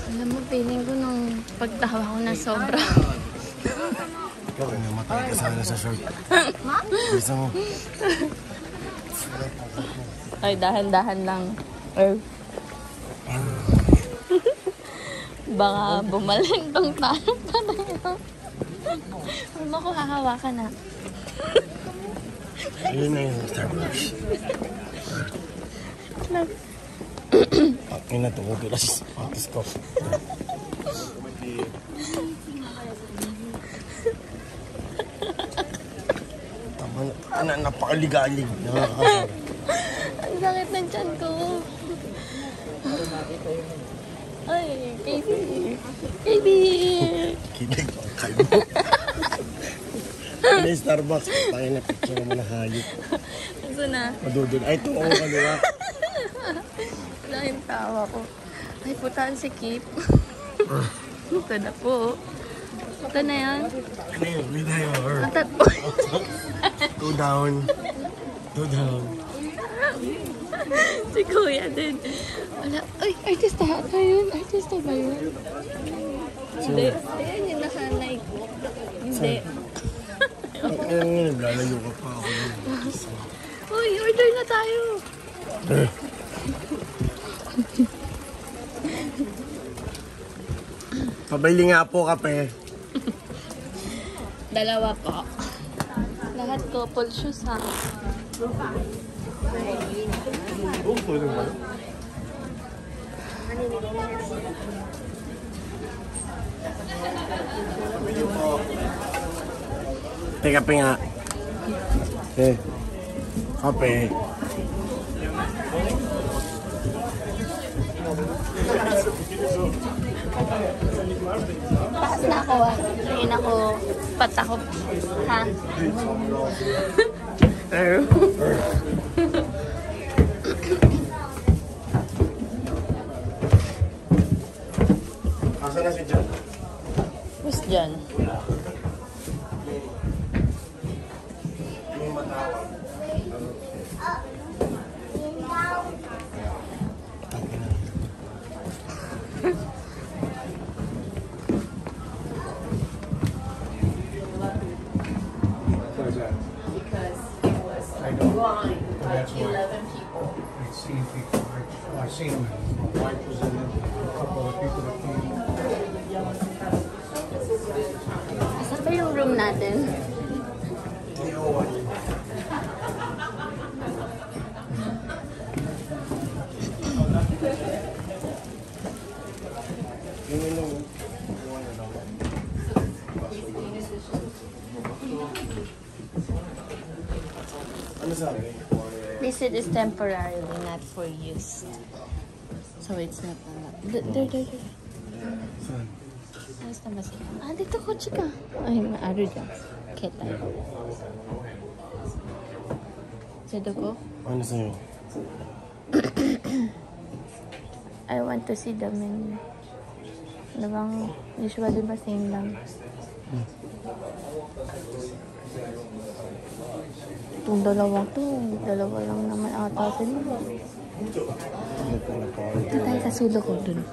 Alam mo, feeling ko nung pagtawa ko na sobra.
Okay, namatay ka sana sa short. Gusto mo?
Ay, dahan-dahan lang. Ay. Baka bumaling tong tanong ka na yun. Huwag mo ko hahawakan na.
Ayun na yung Starbucks. Ang ina, tumutulas sa sapatos ko. Tama na, napakaligalig. Nakakasarap.
Ang sakit ng tiyan ko. Ay, KB. KB.
Kinig ko ang kalbo. Ano yung Starbucks? Tayo na picture mo na hayop.
Gusto na.
Madudun. Ay, ito ako kaliwa.
Wala yung tawa ko. Ay, putaan si Kip. Ito na po. Ito na yan.
Ano yun? May tayo. Two down. Two down.
Si Kuya din. Wala. Ay, artista ata yun. Artista ba yun? Hindi. Ayan yung naka-like. Hindi.
Ano nga, naglalayo ka pa ako.
Uy, order na tayo.
Pabili nga po kape.
Dalawa po. Lahat couple shoes ha.
Kape nga. Kape.
Taas na ako ah. Ngayon ako patakop. Ha?
Asa na si John?
Who's dyan?
May matawag.
That's why 11 people. I've seen people. I've seen them. My wife was in it. A couple of people that came.
Asan ba yung room natin?
Ano sabi?
This is temporarily, not for use. So it's not there.
Saan?
Ayos na ba sila? Ah, dito ko, chika. Ay, maaro dyan. Kita. Dito ko?
Ano sa'yo?
I want to see the menu. Ano bang, usually ba same lang? Itong dalawang to, dalawa lang naman ata sila. Ito tayo sa sulo ko, dun.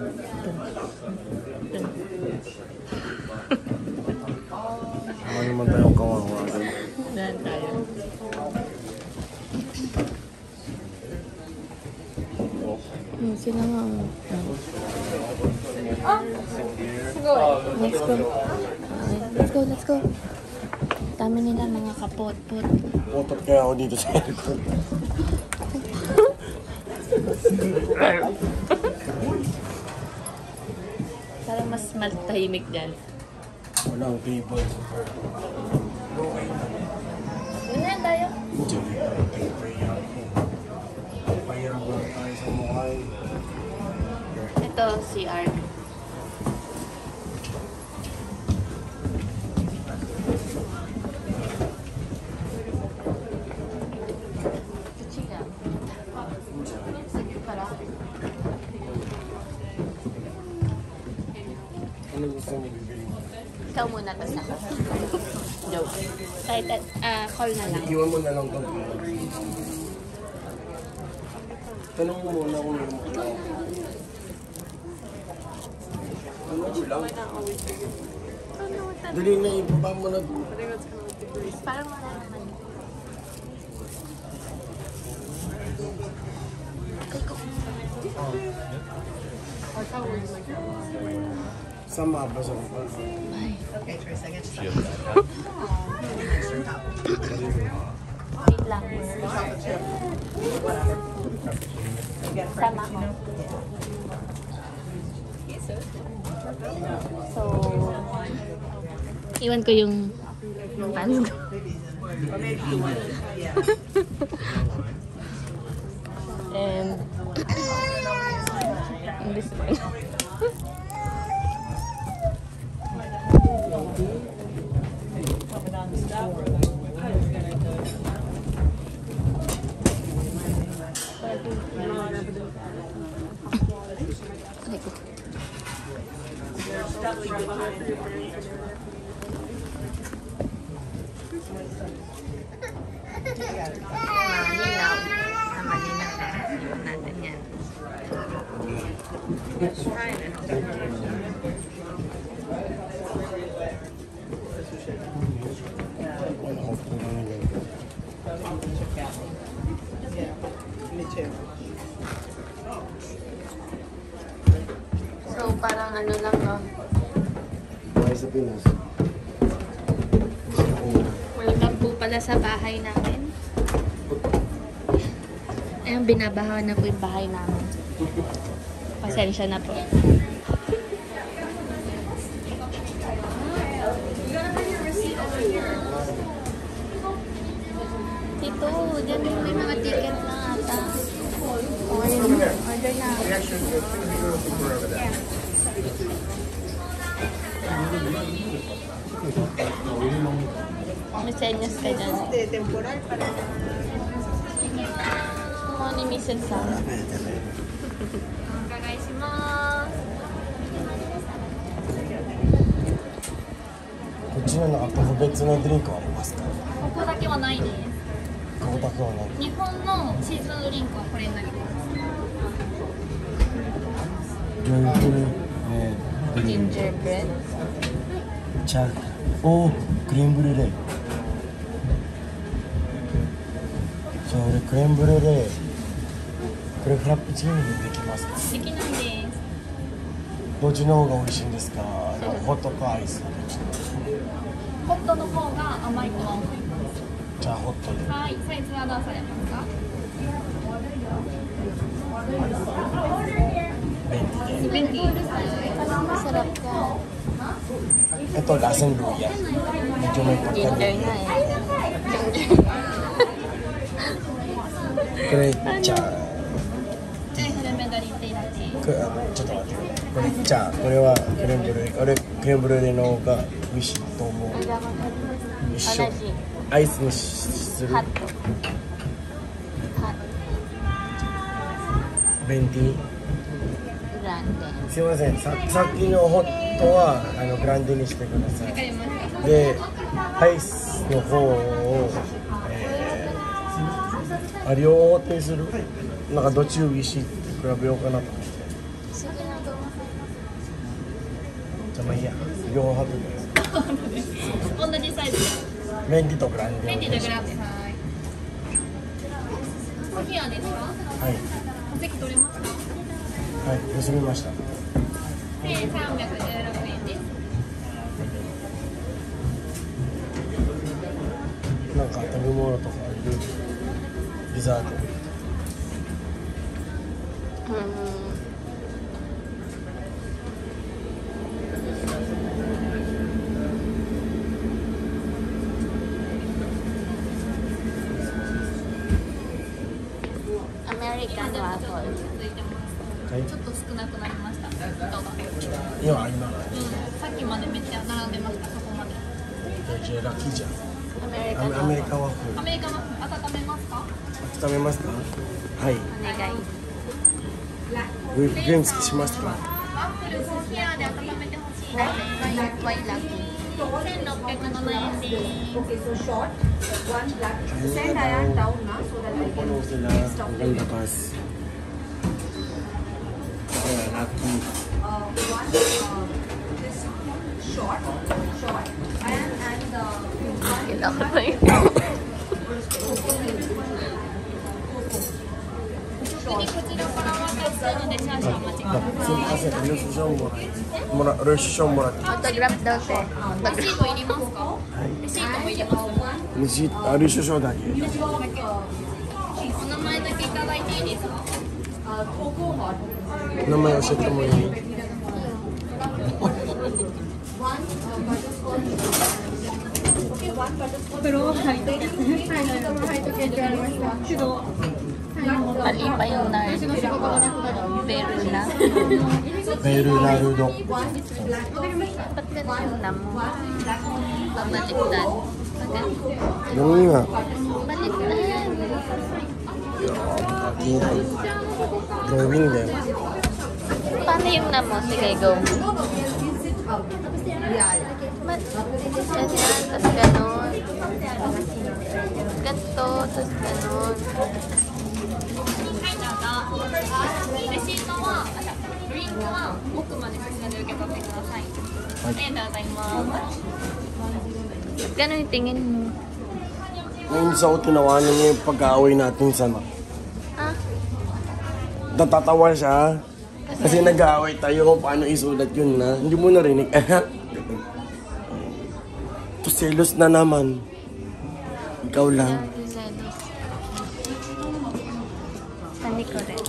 Ano naman tayong kawawa dun?
Dahan tayo. Sila nga. Let's go. Dami nila mga kapot-pot.
Putot kaya ako dito sa aircon.
Parang mas tahimik dyan.
Walang table.
Yun na tayo.
Pahirap lang tayo sa mukha.
Ito, CR.
Ano gusto mo bibili?
Ikaw muna, tapos ako. Joke. Kahit, call na lang.
Iwan mo na lang ito. Tanong mo muna kung meron mo. Dali na, ibaba mo na.
Parang wala naman.
Sama ba sa mga?
Wait lang. Sama ko. So, iwan ko yung pants ko. And this one. Malinaw. Malinaw na. Iwan natin yan. So, parang ano lang, no?
Buhay sa Pinas.
Welcome po pala sa bahay namin. Ayun, binabahawan na po yung bahay namin. Pasensya na po. Tito, dyan may mga ticket na ata. Order na. May senyas ka dyan. Kumuha ni Mrs. Sam. Kakaisimasu.
こっちの中特別なドリンクはありますか？
ここだけはないです。
ここだけはない。
日本のシーズンドリンクはこれになります。ジンジャーブレッド。
茶。おー、クリームブリュレ。じゃあ俺クリームブリュレ。これフラッペチーノでできますか？
できないです。
どっちの方が美味しいんですか？ホットかアイス。
ホットの方が甘いとは思います。
じゃあホットで。
はい、サイズはどうされますか？
便利で。
便利。Masarap ka.
Ito, lasang luya. Medyo may pagkaluya.
Ginger na eh.
Kore, cha.
ちょっと待って。
これ、じゃあ、これはクレームブルー。俺、クレームブルーの方が美味しいと思う。一緒。アイスにする。
ハット。
ベンティ。
グランデ。
すいません。さっきのホットはグランデにしてください。で、アイスの方を、両方手にする。なんかどっち美味しいって比べようかなと思って。じゃあまあいいや。両方貼ってください。
同じサイズ。
メンディとグランデ。
メンディとグランデ。はい。コーヒーはですか？
はい。
お席取れますか？
はい、結びました。
1316円です。
なんか食べ物とかいる？デザート。
アメリカンワッフル。
はい。
ちょっと少なくなりました。人が。
今。
さっきまでめっちゃ並んでました。そこまで。
じゃあラッキーじゃん。
アメリカン
アメリカワッフル。
アメリカンワッフル温めますか？
温めますか？はい。
お願い。
ウィップクリーム付きしますか？
ワッフルコーヒーで温めてほしいです。ワイラッキー。1607円です。
Okay, so short, one black. Send Ayan down now so that I can stop
Ang ganda kas. Lucky.
one this short, and
Kailangan pa yun.
kasi resisyon mo natin.
Autograph daw, te.
resisyonだけ。
お名前だけいただいていいですか？
名前教えてもいい？Mali
pa yung nerd. Pero na.
베르나르도.
Ba't ganun yung nam mo? Pabaliktad.
Ganun nga.
Baliktad.
Drawing din.
Paano yung nam mo? Sige, go. Ganyan, tapos ganun. Ganto, tapos ganun.
レシートは、ドリンクは奥までこちらで受け取ってください。ありがとうございます。
Ganun yung tingin mo.
Ngayon sa ako tinawanan niya yung pag-aaway natin sa
Ha?
natatawa siya. Kasi nag-aaway tayo kung paano isulat yun na. Hindi mo narinig. To selos na naman. Ikaw lang.
Sandi ko rin.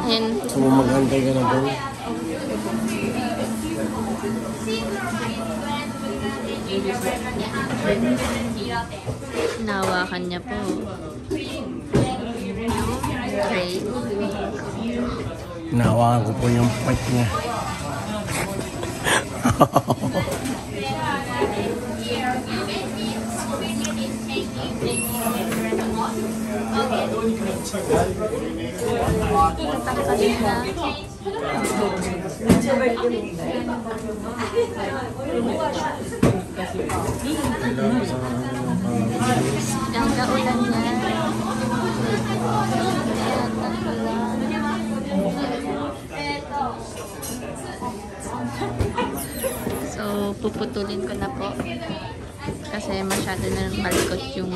Ayan.
So maghantay ka na doon.
Nawakan niya po. Great.
Nawakan ko po yung fight niya.
Ang kaulan niya. So, puputulin ko na po. Kasi masyado na malikot yung...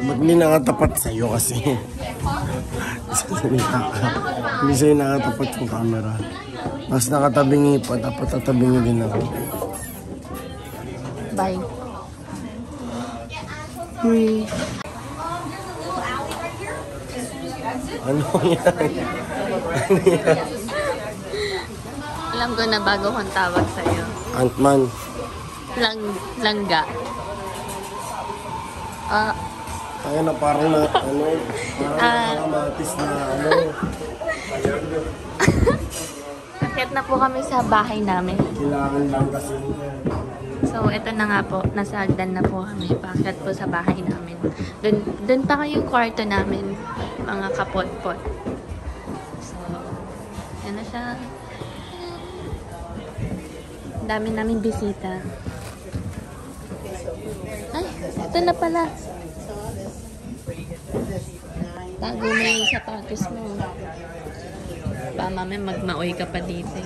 Ba't hindi nakatapat sa'yo kasi? Hindi sa'yo nakatapat yung camera. Mas nakatabingi pa, dapat tatabingi din ako.
Bye.
Ano yan? Ano yan?
Alam ko na bago kong tawag sa'yo.
Ant-Man.
Langga. Ah,
Kaya na parang na, ano, parang nakamatis na, ano.
Akyat na po kami sa bahay namin.
Kailangan lang kasi.
So, ito na nga po. Nasa hagdan na po kami. Paakyat po sa bahay namin. Doon pa yung kwarto namin. Mga kapot-pot. So, yan na siya. Ang dami namin bisita. Ay, ito na pala. Tago mo yung sapatos mo. Baka mamaya magmaoy ka pa dito.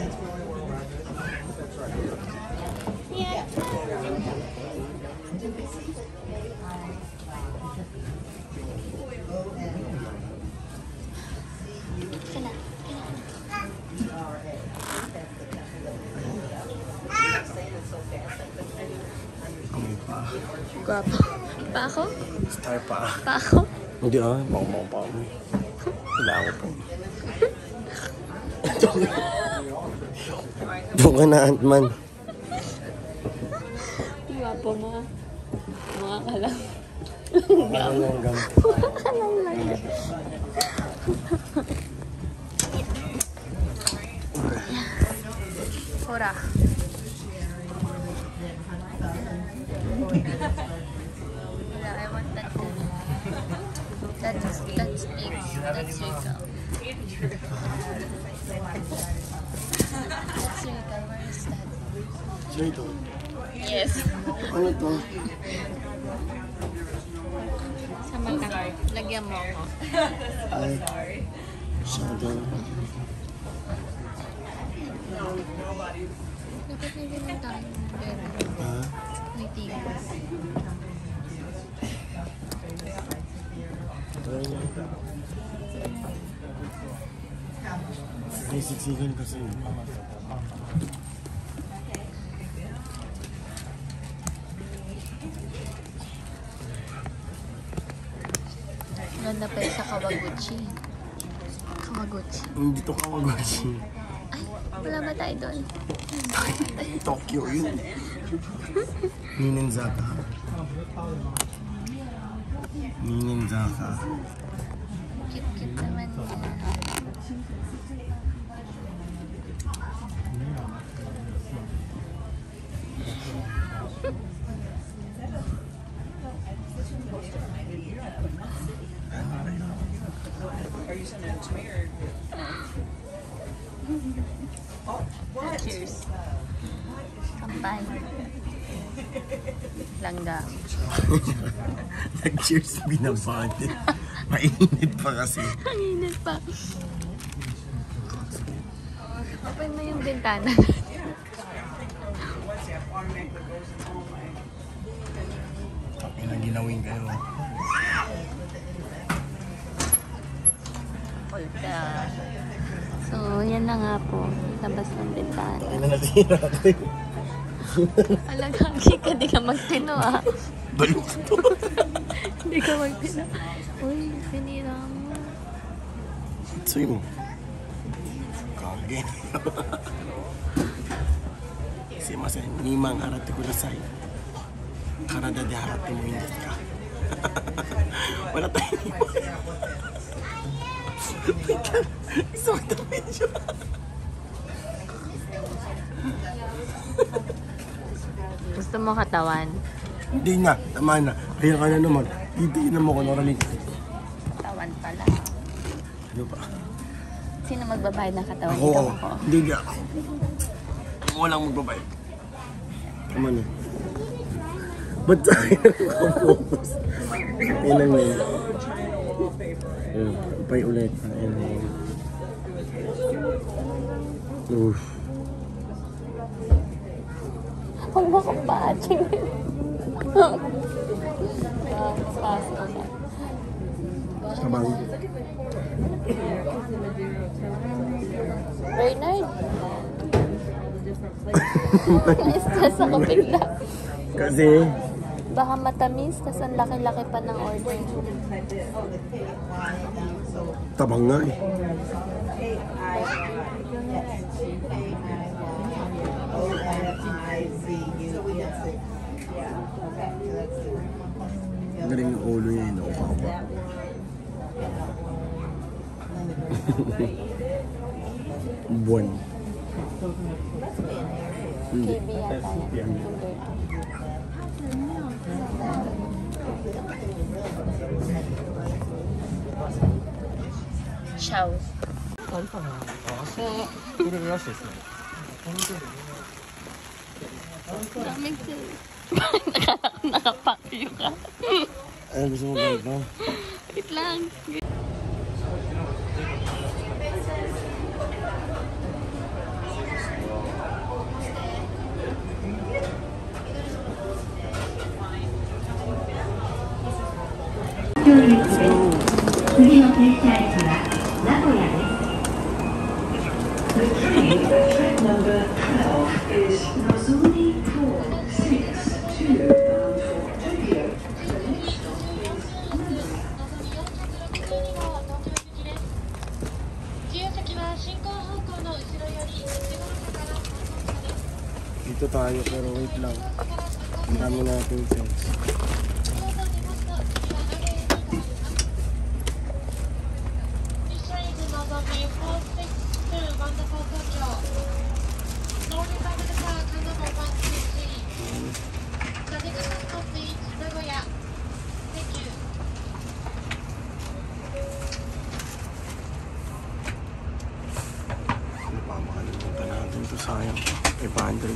Yeah. Sana. Guwapo. Pa ako?
Star pa.
Pa ako?
Hindi baka pa ako. Wala ako po. Doon ka na, Ant-Man.
Guwapo mo. Mukha ka lang.
Langgam.
Mukha ka lang lang. Hura. I want that. That's it. That's your cup. That's your cup. Where is that?
So ito.
Yes.
Ano to?
Sa mata. Lagyan mo ako.
Ay. Shadow.
Dapat may ganun tayo. Pero,
Ha?
may tigil.
Try niya. May siksikan kasi.
Ganda pa yun sa Kawaguchi. Kawaguchi.
Hindi to Kawaguchi.
Ay, wala ba tayo doon?
Tokyo yun. Ninenzaka. Ninenzaka.
Cute-cute naman niya. Cheers. Kampay. Langga.
Nag-cheers binabati. Mainit pa kasi.
Ang init pa. Open mo yung bintana.
Ilang ginawin kayo.
Polka. So, yan na nga po. Labas ng bintana.
Ano natira kayo?
Alagagi ka, di ka magtino ah.
Balok to.
Di ka magtino. Uy, pinira mo.
Itsui mo. Kage. Sumimasen, 2万払ってください。体で払ってもいいんですか？笑ったよ。そうダメでしょ。
Gusto mo katawan?
Hindi nga, tama na. Kaya ka na naman. Titignan mo ko narinig.
Katawan pala.
Ano pa?
Sino magbabayad ng katawan?
Ako.
Ikaw ako.
Hindi nga ako. Walang magbabayad. Tama na. Ba't tayo nakafocus? Ayun lang yun. Ayun, pay ulit. Ayun lang yun. Uff.
Huwag mo kong batching. Pasto na.
Sabang.
Bernard. Na-stress ako bigla.
Kasi,
Baka matamis, tas ang laki-laki pa ng order.
tabang nga eh. Galing ng ulo niya yun. Buwan. Hindi.
KB yata yan. Chow. Daming sila. Nakapakyo ka.
Ay, gusto mo ba ito?
Wait lang.
Number 12 is Nozomi 462 bound for Tokyo.
Dito tayo pero wait lang. Ang dami natin friends. Makalimutan natin ito, sayang. 500.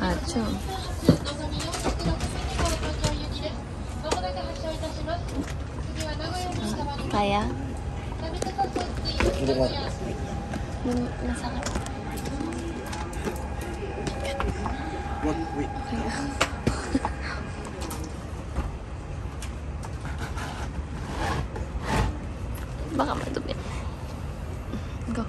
Acho. Kaya?
Hindi ko.
Yung nasa
Wait.
Baka madumi. Go.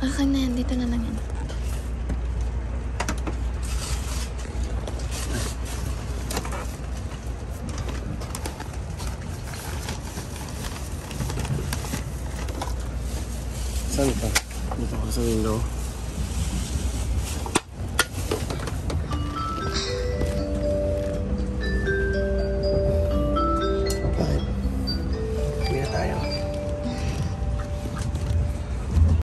Akin na yan. Dito na lang yan.
Saan ka? Dito ako sa window.